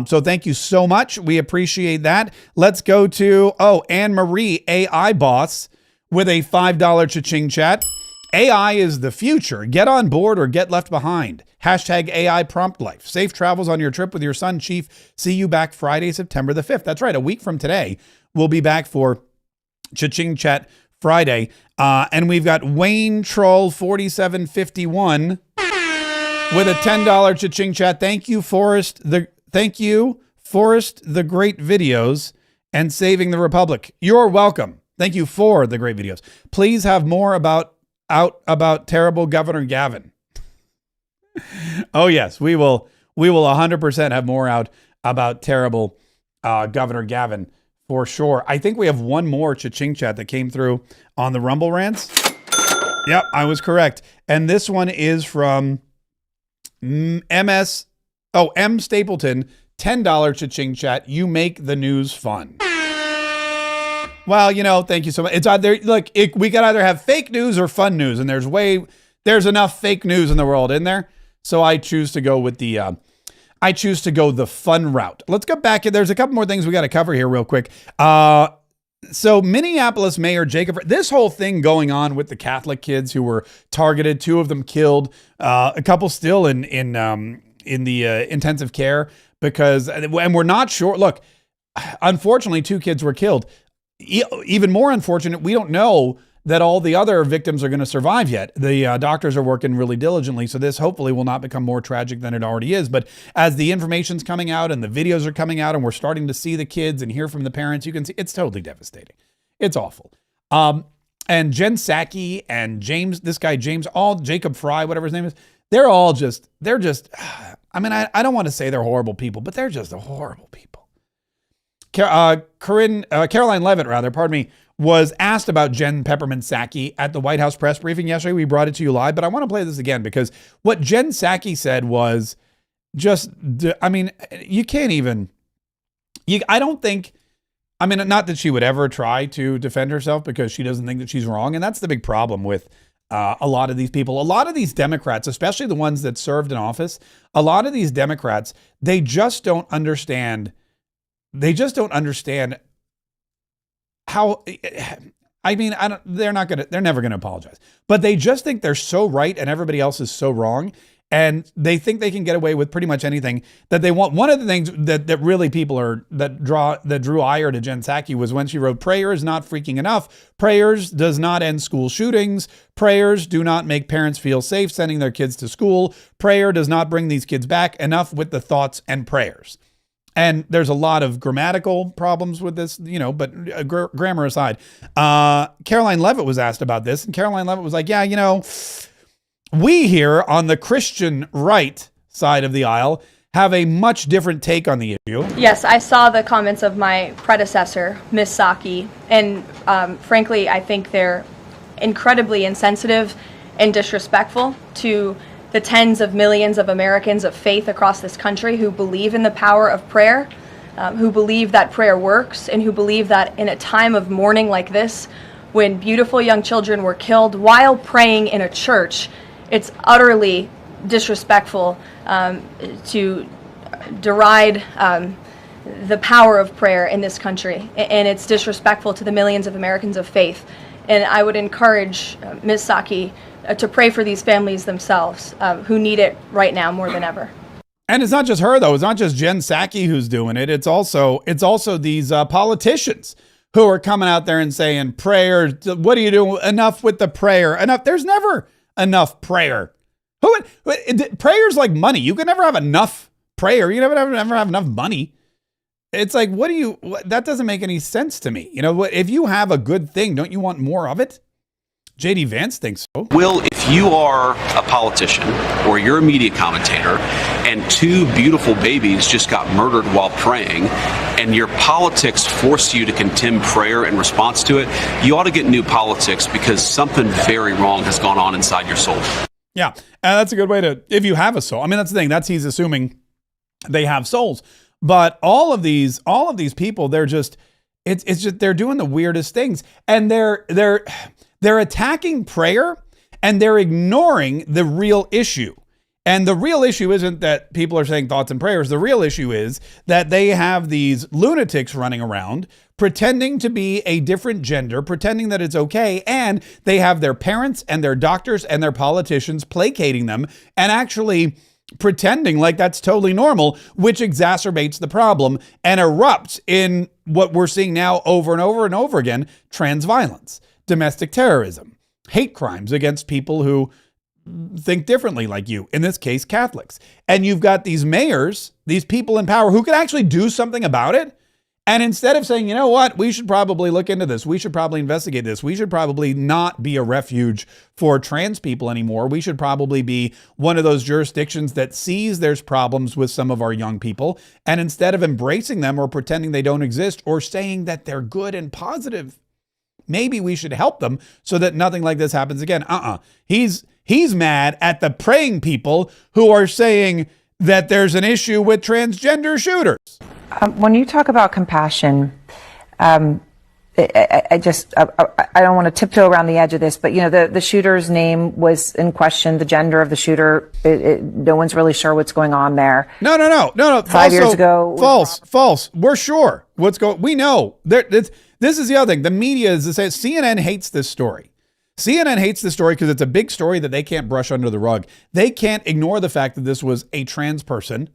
So thank you so much. We appreciate that. Let's go to, Anne Marie, AI boss, with a $5 cha-ching chat. AI is the future. Get on board or get left behind. Hashtag AI prompt life. Safe travels on your trip with your son, Chief. See you back Friday, September the 5th. That's right. A week from today, we'll be back for cha-ching chat Friday. And we've got Wayne Troll 4751 with a $10 cha-ching chat. Thank you, Forrest the Great Videos and Saving the Republic. You're welcome. Thank you for the great videos. Please have more about terrible Governor Gavin. Oh yes, we will 100% have more out about terrible Governor Gavin for sure. I think we have one more cha-ching chat that came through on the Rumble Rants. Yep, I was correct. And this one is from M Stapleton, $10 cha-ching chat. You make the news fun. Well, thank you so much. It's either we could either have fake news or fun news, and there's enough fake news in the world, isn't there? So I choose to go with the fun route. Let's go back. There's a couple more things we got to cover here real quick. So Minneapolis Mayor Jacob, this whole thing going on with the Catholic kids who were targeted, 2 of them killed, a couple still in the intensive care and we're not sure. Look, unfortunately, 2 kids were killed. Even more unfortunate, we don't know that all the other victims are going to survive yet. The doctors are working really diligently, so this hopefully will not become more tragic than it already is. But as the information's coming out and the videos are coming out and we're starting to see the kids and hear from the parents, you can see it's totally devastating. It's awful. And Jen Psaki and James, Jacob Fry, whatever his name is, they're just, I don't want to say they're horrible people, but they're just horrible people. Caroline Levitt, was asked about Jen Peppermint Psaki at the White House press briefing yesterday. We brought it to you live, but I want to play this again because what Jen Psaki said was just, you can't even, I don't think, not that she would ever try to defend herself because she doesn't think that she's wrong. And that's the big problem with a lot of these people. A lot of these Democrats, especially the ones that served in office, a lot of these Democrats, they just don't understand how, they're never going to apologize, but they just think they're so right and everybody else is so wrong. And they think they can get away with pretty much anything that they want. One of the things that really that drew ire to Jen Psaki was when she wrote, "Prayer is not freaking enough. Prayers does not end school shootings. Prayers do not make parents feel safe sending their kids to school. Prayer does not bring these kids back. Enough with the thoughts and prayers." And there's a lot of grammatical problems with this, but grammar aside, Caroline Levitt was asked about this, and Caroline Levitt was like, we here on the Christian right side of the aisle have a much different take on the issue. Yes, I saw the comments of my predecessor, Ms. Psaki, and frankly, I think they're incredibly insensitive and disrespectful to the tens of millions of Americans of faith across this country who believe in the power of prayer, who believe that prayer works, and who believe that in a time of mourning like this, when beautiful young children were killed while praying in a church, it's utterly disrespectful to deride the power of prayer in this country, and it's disrespectful to the millions of Americans of faith. And I would encourage Ms. Psaki to pray for these families themselves who need it right now more than ever. And it's not just her, though. It's not just Jen Psaki who's doing it. It's also these politicians who are coming out there and saying, prayer, what are you doing? Enough with the prayer. Enough. There's never enough prayer. Prayer's like money. You can never have enough prayer. You never have enough money. It's like, that doesn't make any sense to me. You know, if you have a good thing, don't you want more of it? JD Vance thinks so. Will, if you are a politician or you're a media commentator and two beautiful babies just got murdered while praying and your politics force you to condemn prayer in response to it, you ought to get new politics because something very wrong has gone on inside your soul. Yeah, and that's a good way to, if you have a soul. I mean, that's the thing. He's assuming they have souls. But all of these people, they're just, it's just, they're doing the weirdest things. And they're attacking prayer and they're ignoring the real issue. And the real issue isn't that people are saying thoughts and prayers. The real issue is that they have these lunatics running around pretending to be a different gender, pretending that it's okay. And they have their parents and their doctors and their politicians placating them and actually pretending like that's totally normal, which exacerbates the problem and erupts in what we're seeing now over and over and over again: trans violence, domestic terrorism, hate crimes against people who think differently like you, in this case, Catholics. And you've got these mayors, these people in power who could actually do something about it. And instead of saying, you know what, we should probably look into this, we should probably investigate this, we should probably not be a refuge for trans people anymore, we should probably be one of those jurisdictions that sees there's problems with some of our young people, and instead of embracing them or pretending they don't exist or saying that they're good and positive, maybe we should help them so that nothing like this happens again. He's mad at the praying people who are saying that there's an issue with transgender shooters. When you talk about compassion, I don't want to tiptoe around the edge of this, but you know, the shooter's name was in question, the gender of the shooter. No one's really sure what's going on there. No. 5 years ago. False. We're sure what's going. We know. This is the other thing. The media is to say CNN hates this story. CNN hates this story because it's a big story that they can't brush under the rug. They can't ignore the fact that this was a trans person,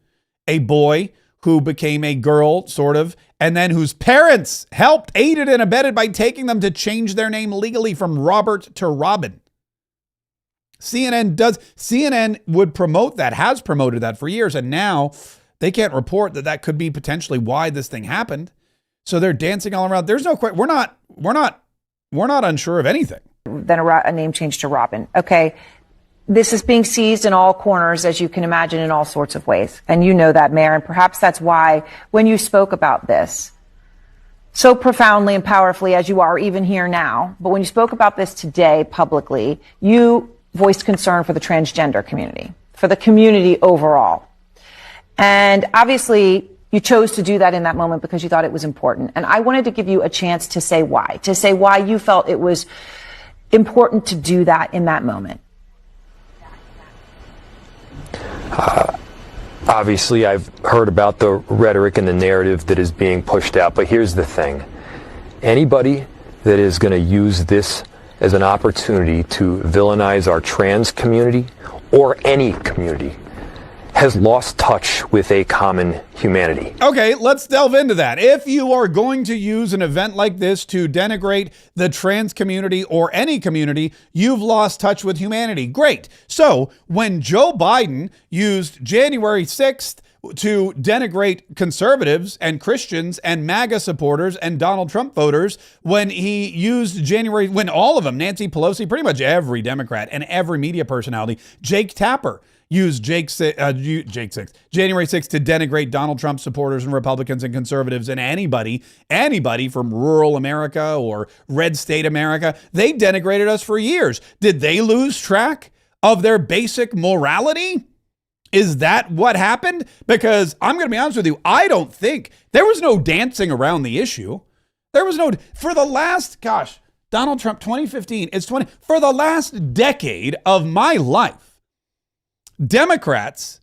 a boy who became a girl, sort of, and then whose parents helped, aided, and abetted by taking them to change their name legally from Robert to Robin. CNN would promote that, has promoted that for years, and now they can't report that could be potentially why this thing happened. So they're dancing all around. There's no question. We're not unsure of anything. Then a name change to Robin. Okay. This is being seized in all corners, as you can imagine, in all sorts of ways. And you know that, Mayor. And perhaps that's why when you spoke about this so profoundly and powerfully as you are even here now, but when you spoke about this today publicly, you voiced concern for the transgender community, for the community overall. And obviously, you chose to do that in that moment because you thought it was important. And I wanted to give you a chance to say why you felt it was important to do that in that moment. Obviously, I've heard about the rhetoric and the narrative that is being pushed out, but here's the thing. Anybody that is going to use this as an opportunity to villainize our trans community or any community has lost touch with a common humanity. Okay, let's delve into that. If you are going to use an event like this to denigrate the trans community or any community, you've lost touch with humanity. Great. So when Joe Biden used January 6th to denigrate conservatives and Christians and MAGA supporters and Donald Trump voters, when he used when all of them, Nancy Pelosi, pretty much every Democrat and every media personality, Jake Tapper, used January 6th to denigrate Donald Trump supporters and Republicans and conservatives and anybody from rural America or red state America. They denigrated us for years. Did they lose track of their basic morality? Is that what happened? Because I'm going to be honest with you, I don't think there was no dancing around the issue. There was no, for the last, Donald Trump 2015, for the last decade of my life, Democrats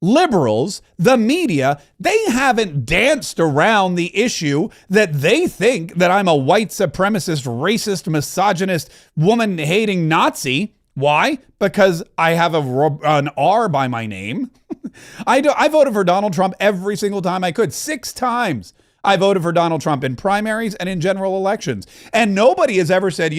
liberals, the media, they haven't danced around the issue that they think that I'm a white supremacist, racist, misogynist, woman-hating Nazi. Why? Because I have an R by my name. I voted for Donald Trump every single time I could. 6 times I voted for Donald Trump in primaries and in general elections. And nobody has ever said,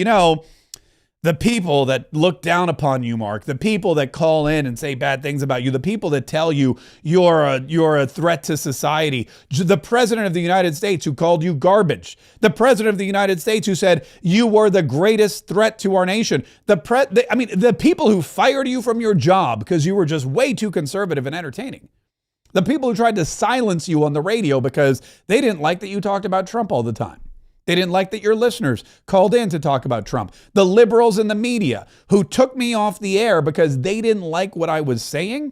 the people that look down upon you, Mark, the people that call in and say bad things about you, the people that tell you you're a threat to society, the president of the United States who called you garbage, the president of the United States who said you were the greatest threat to our nation, the people who fired you from your job because you were just way too conservative and entertaining, the people who tried to silence you on the radio because they didn't like that you talked about Trump all the time. They didn't like that your listeners called in to talk about Trump. The liberals in the media who took me off the air because they didn't like what I was saying.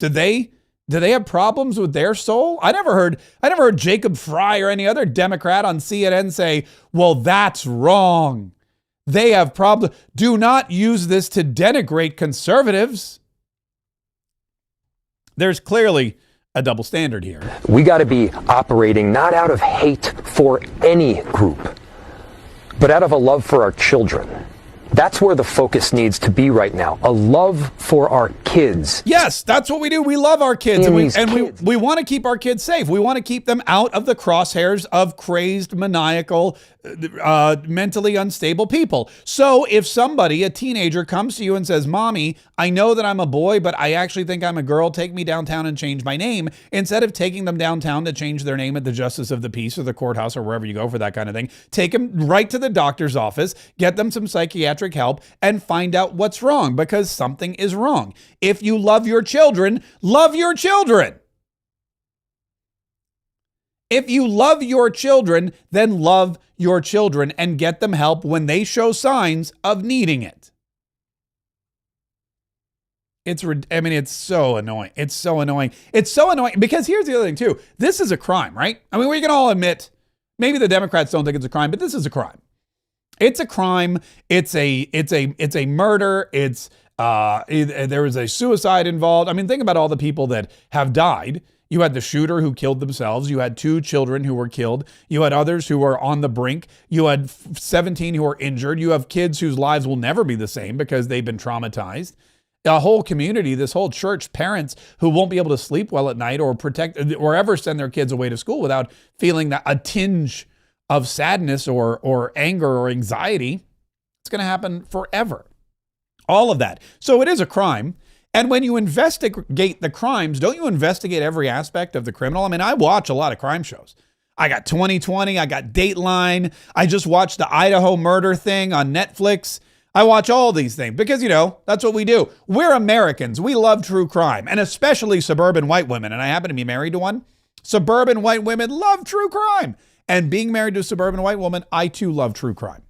Do they have problems with their soul? I never heard Jacob Fry or any other Democrat on CNN say, well, that's wrong. They have problems. Do not use this to denigrate conservatives. There's clearly a double standard here. We got to be operating not out of hate for any group, but out of a love for our children. That's where the focus needs to be right now. A love for our kids. Yes, that's what we do. We love our kids. We want to keep our kids safe. We want to keep them out of the crosshairs of crazed, maniacal, mentally unstable people. So if somebody, a teenager, comes to you and says, Mommy, I know that I'm a boy, but I actually think I'm a girl. Take me downtown and change my name. Instead of taking them downtown to change their name at the Justice of the Peace or the courthouse or wherever you go for that kind of thing, take them right to the doctor's office, get them some psychiatric help, and find out what's wrong, because something is wrong. If you love your children, love your children. If you love your children, then love your children and get them help when they show signs of needing it. It's so annoying. It's so annoying. It's so annoying because here's the other thing too. This is a crime, right? I mean, we can all admit, maybe the Democrats don't think it's a crime, but this is a crime. It's a crime. It's a murder. There was a suicide involved. I mean, think about all the people that have died. You had the shooter who killed themselves. You had 2 children who were killed. You had others who were on the brink. You had 17 who were injured. You have kids whose lives will never be the same because they've been traumatized. A whole community, this whole church, parents who won't be able to sleep well at night or protect or ever send their kids away to school without feeling that a tinge of sadness or anger or anxiety. It's going to happen forever. All of that. So it is a crime. And when you investigate the crimes, don't you investigate every aspect of the criminal? I mean, I watch a lot of crime shows. I got 2020, I got Dateline. I just watched the Idaho murder thing on Netflix. I watch all these things because, that's what we do. We're Americans. We love true crime, and especially suburban white women. And I happen to be married to one. Suburban white women love true crime. And being married to a suburban white woman, I too love true crime.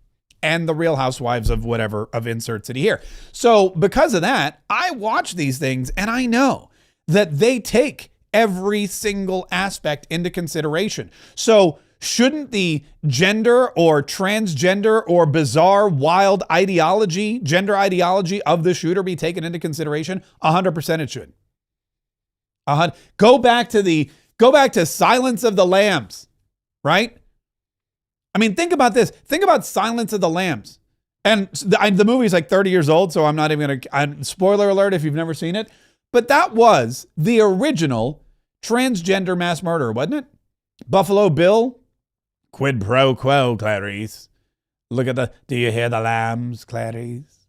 And the Real Housewives of whatever, of insert city here. So because of that, I watch these things and I know that they take every single aspect into consideration. So shouldn't the gender or transgender or bizarre, wild gender ideology of the shooter be taken into consideration? 100% it should. Go back to Silence of the Lambs, right? I mean, think about this. Think about Silence of the Lambs. And the movie's like 30 years old, so I'm not even going to, spoiler alert if you've never seen it. But that was the original transgender mass murder, wasn't it? Buffalo Bill, quid pro quo, Clarice. Do you hear the lambs, Clarice?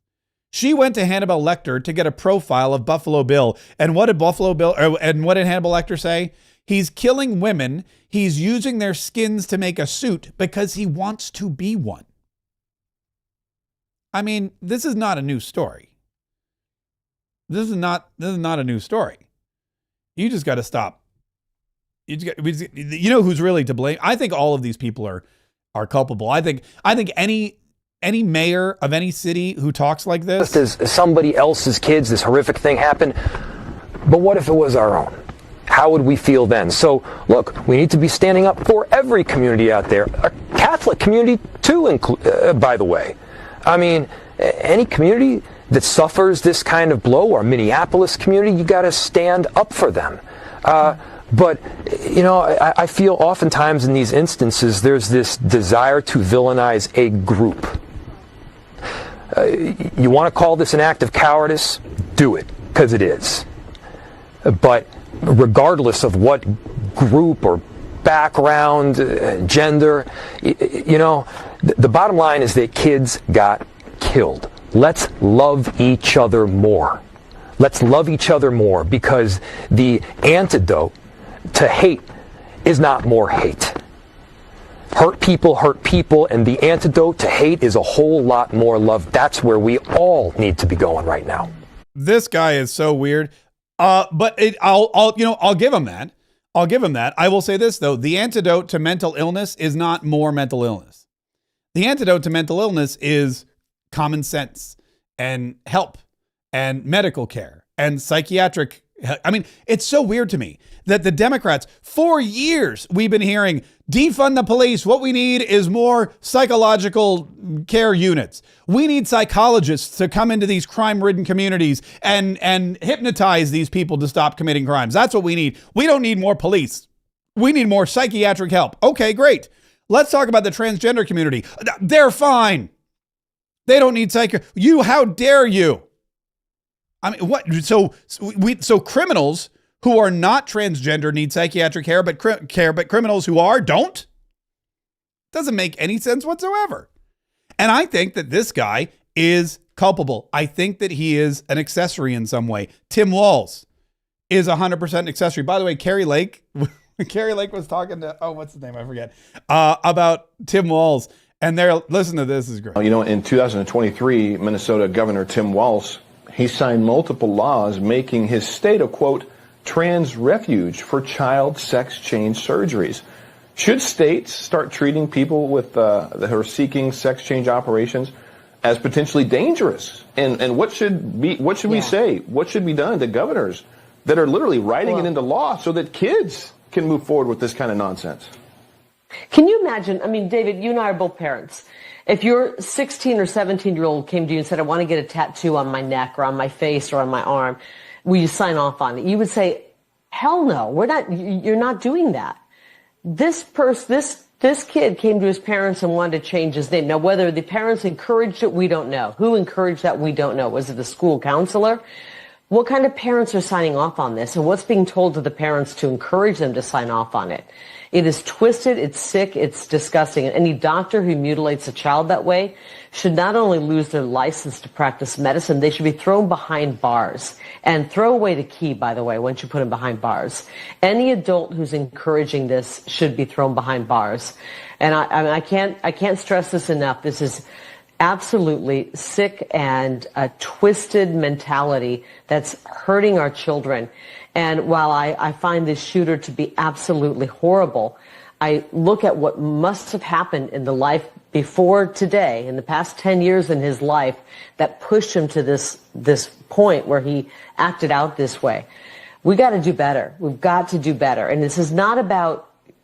She went to Hannibal Lecter to get a profile of Buffalo Bill. And what did what did Hannibal Lecter say? He's killing women. He's using their skins to make a suit because he wants to be one. I mean, this is not a new story. This is not a new story. You just got to stop. You know who's really to blame? I think all of these people are culpable. I think any mayor of any city who talks like this, just as somebody else's kids, this horrific thing happened. But what if it was our own? How would we feel then? So, look, we need to be standing up for every community out there. A Catholic community, too, by the way. I mean, any community that suffers this kind of blow, our Minneapolis community, you got to stand up for them. But, you know, I feel oftentimes in these instances there's this desire to villainize a group. You want to call this an act of cowardice? Do it, because it is. But regardless of what group or background, gender, you know, the bottom line is that kids got killed. Let's love each other more. Let's love each other more, because the antidote to hate is not more hate. Hurt people, and the antidote to hate is a whole lot more love. That's where we all need to be going right now. This guy is so weird. But I'll give him that. I'll give him that. I will say this though: the antidote to mental illness is not more mental illness. The antidote to mental illness is common sense and help and medical care and psychiatric. I mean, it's so weird to me that the Democrats, for years, we've been hearing defund the police. What we need is more psychological care units. We need psychologists to come into these crime-ridden communities and hypnotize these people to stop committing crimes. That's what we need. We don't need more police. We need more psychiatric help. Okay, great. Let's talk about the transgender community. They're fine. They don't need how dare you? I mean, what? So criminals who are not transgender need psychiatric care, but criminals who are don't? Doesn't make any sense whatsoever. And I think that this guy is culpable. I think that he is an accessory in some way. Tim Walz is 100% an accessory. By the way, Carrie Lake was talking to, what's his name? I forget, about Tim Walz. And listen to this, is great. You know, in 2023, Minnesota Governor Tim Walz, he signed multiple laws making his state a, quote, trans refuge for child sex change surgeries. Should states start treating people with who are seeking sex change operations as potentially dangerous? And what should we say? What should be done to governors that are literally writing it into law so that kids can move forward with this kind of nonsense? Can you imagine? I mean, David, you and I are both parents. If your 16 or 17-year-old came to you and said, I want to get a tattoo on my neck or on my face or on my arm, will you sign off on it? You would say, hell no, you're not doing that. This kid came to his parents and wanted to change his name. Now, whether the parents encouraged it, we don't know. Who encouraged that, we don't know. Was it the school counselor? What kind of parents are signing off on this? And what's being told to the parents to encourage them to sign off on it? It is twisted, it's sick, it's disgusting. And any doctor who mutilates a child that way should not only lose their license to practice medicine, they should be thrown behind bars. And throw away the key, by the way, once you put him behind bars. Any adult who's encouraging this should be thrown behind bars. And I can't stress this enough. This is absolutely sick and a twisted mentality that's hurting our children. And while I find this shooter to be absolutely horrible, I look at what must have happened in the life before today, in the past 10 years in his life, that pushed him to this point where he acted out this way. We got to do better. We've got to do better. And this is not about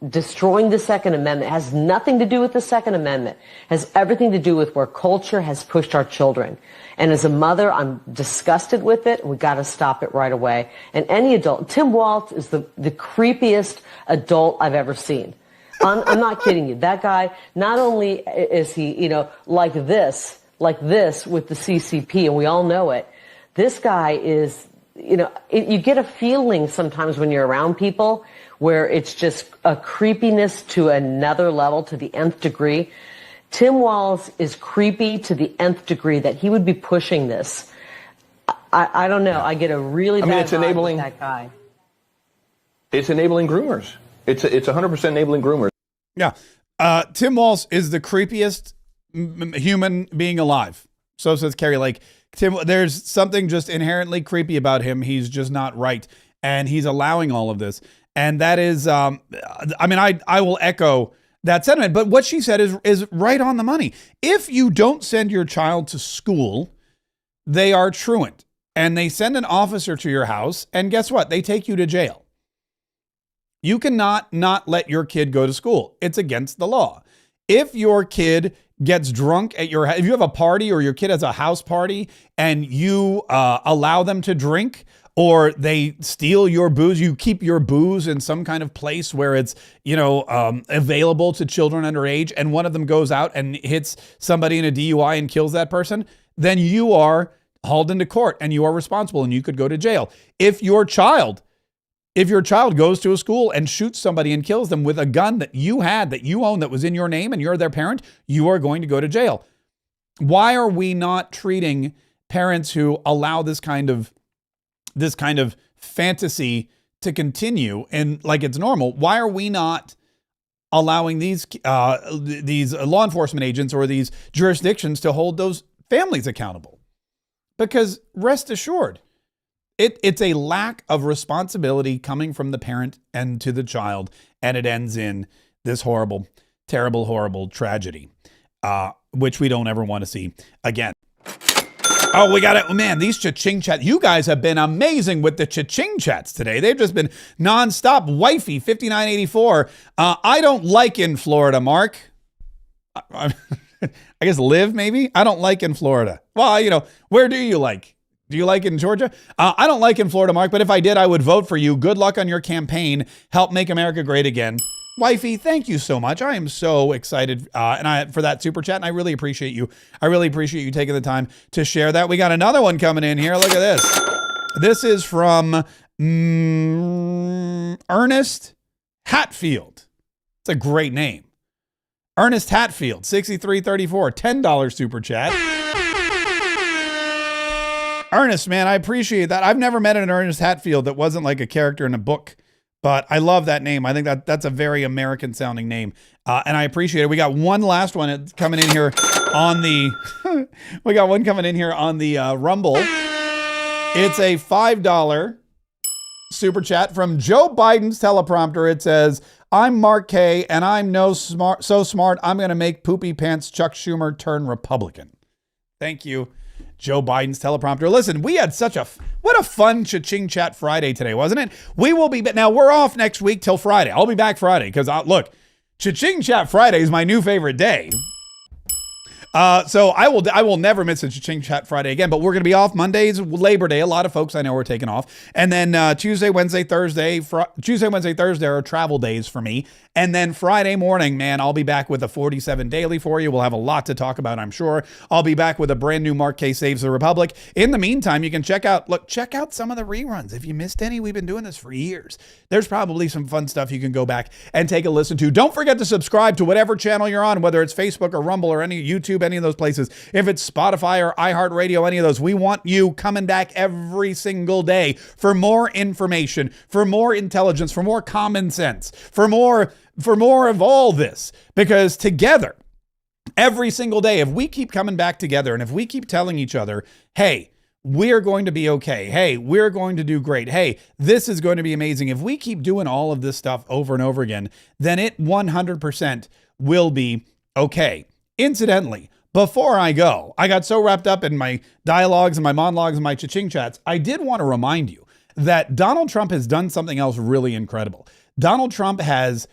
destroying the Second Amendment. It has nothing to do with the Second Amendment. It has everything to do with where culture has pushed our children. And as a mother, I'm disgusted with it. We got to stop it right away. And any adult, Tim Walz is the creepiest adult I've ever seen. I'm not kidding you. That guy, not only is he, like this with the CCP, and we all know it. This guy is, you get a feeling sometimes when you're around people where it's just a creepiness to another level, to the nth degree. Tim Walz is creepy to the nth degree that he would be pushing this. I don't know. I get a really bad vibe with that guy. It's enabling groomers. It's 100% enabling groomers. Yeah. Tim Walz is the creepiest human being alive. So says Carrie Lake. There's something just inherently creepy about him. He's just not right. And he's allowing all of this. And that is, I will echo that sentiment. But what she said is right on the money. If you don't send your child to school, they are truant. And they send an officer to your house. And guess what? They take you to jail. You cannot not let your kid go to school. It's against the law. If your kid gets drunk at your, if you have a party or your kid has a house party and you allow them to drink, or they steal your booze, you keep your booze in some kind of place where it's, available to children underage, and one of them goes out and hits somebody in a DUI and kills that person, then you are hauled into court and you are responsible and you could go to jail. If your child goes to a school and shoots somebody and kills them with a gun that you had, that you own, that was in your name, and you're their parent, you are going to go to jail. Why are we not treating parents who allow this kind of fantasy to continue and like it's normal? Why are we not allowing these law enforcement agents or these jurisdictions to hold those families accountable? Because rest assured, it's a lack of responsibility coming from the parent and to the child, and it ends in this horrible, terrible, horrible tragedy, which we don't ever want to see again. Oh, we got it. Man, these cha-ching chats. You guys have been amazing with the cha-ching chats today. They've just been nonstop. Wifey, 5984. I don't like in Florida, Mark. I guess live, maybe? I don't like in Florida. Well, where do you like? Do you like in Georgia? I don't like in Florida, Mark, but if I did, I would vote for you. Good luck on your campaign. Help make America great again. Wifey, thank you so much. I am so excited for that super chat, and I really appreciate you. I really appreciate you taking the time to share that. We got another one coming in here. Look at this. This is from Ernest Hatfield. It's a great name. Ernest Hatfield, 6334, $10 super chat. Ernest, man, I appreciate that. I've never met an Ernest Hatfield that wasn't like a character in a book. But I love that name. I think that's a very American sounding name. And I appreciate it. We got one last one coming in here on the, we got one coming in here on the Rumble. It's a $5 super chat from Joe Biden's teleprompter. It says, I'm Mark Kaye and I'm so smart, I'm going to make poopy pants Chuck Schumer turn Republican. Thank you, Joe Biden's teleprompter. Listen, we had what a fun cha-ching chat Friday today, wasn't it? We will be, now we're off next week till Friday. I'll be back Friday because look, cha-ching chat Friday is my new favorite day. So I will never miss a cha-ching chat Friday again, but we're going to be off Mondays, Labor Day. A lot of folks I know are taking off. And then Tuesday, Wednesday, Thursday are travel days for me. And then Friday morning, man, I'll be back with a 47 Daily for you. We'll have a lot to talk about, I'm sure. I'll be back with a brand new Mark Kaye Saves the Republic. In the meantime, you can check out some of the reruns. If you missed any, we've been doing this for years. There's probably some fun stuff you can go back and take a listen to. Don't forget to subscribe to whatever channel you're on, whether it's Facebook or Rumble or any YouTube, any of those places. If it's Spotify or iHeartRadio, any of those, we want you coming back every single day for more information, for more intelligence, for more common sense, for more of all this, because together, every single day, if we keep coming back together and if we keep telling each other, hey, we're going to be okay. Hey, we're going to do great. Hey, this is going to be amazing. If we keep doing all of this stuff over and over again, then it 100% will be okay. Incidentally, before I go, I got so wrapped up in my dialogues and my monologues and my cha-ching chats, I did want to remind you that Donald Trump has done something else really incredible. Donald Trump has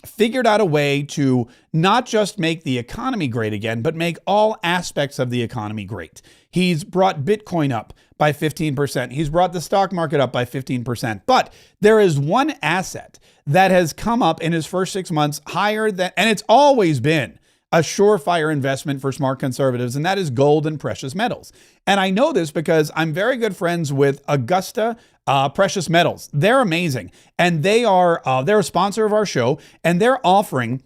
figured out a way to not just make the economy great again, but make all aspects of the economy great. He's brought Bitcoin up by 15%. He's brought the stock market up by 15%. But there is one asset that has come up in his first 6 months higher than, and it's always been a surefire investment for smart conservatives, and that is gold and precious metals. And I know this because I'm very good friends with Augusta Precious Metals. They're amazing, and they're a sponsor of our show, and they're offering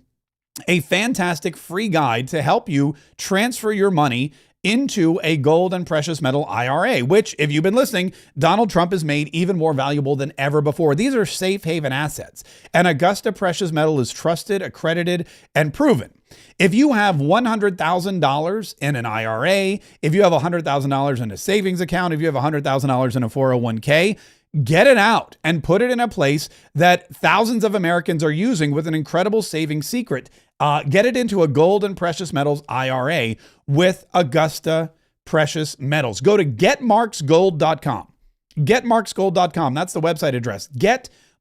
a fantastic free guide to help you transfer your money into a gold and precious metal IRA, which, if you've been listening, Donald Trump has made even more valuable than ever before. These are safe haven assets, and Augusta Precious Metal is trusted, accredited, and proven. If you have $100,000 in an IRA, if you have $100,000 in a savings account, if you have $100,000 in a 401k, get it out and put it in a place that thousands of Americans are using with an incredible saving secret. Get it into a gold and precious metals IRA with Augusta Precious Metals. Go to getmarksgold.com. Getmarksgold.com. That's the website address.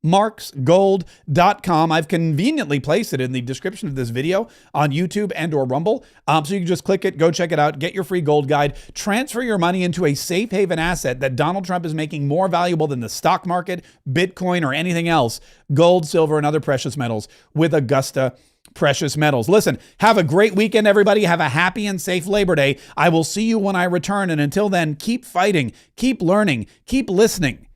marksgold.com. I've conveniently placed it in the description of this video on YouTube and or Rumble. So you can just click it, go check it out, get your free gold guide, transfer your money into a safe haven asset that Donald Trump is making more valuable than the stock market, Bitcoin, or anything else. Gold, silver, and other precious metals with Augusta Precious Metals. Listen, have a great weekend, everybody. Have a happy and safe Labor Day. I will see you when I return. And until then, keep fighting, keep learning, keep listening,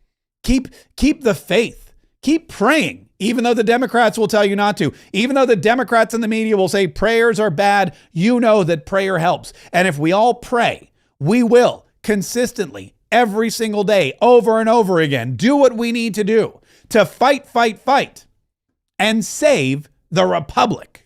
keep the faith. Keep praying, even though the Democrats will tell you not to. Even though the Democrats and the media will say prayers are bad, you know that prayer helps. And if we all pray, we will consistently, every single day, over and over again, do what we need to do to fight, and save the Republic.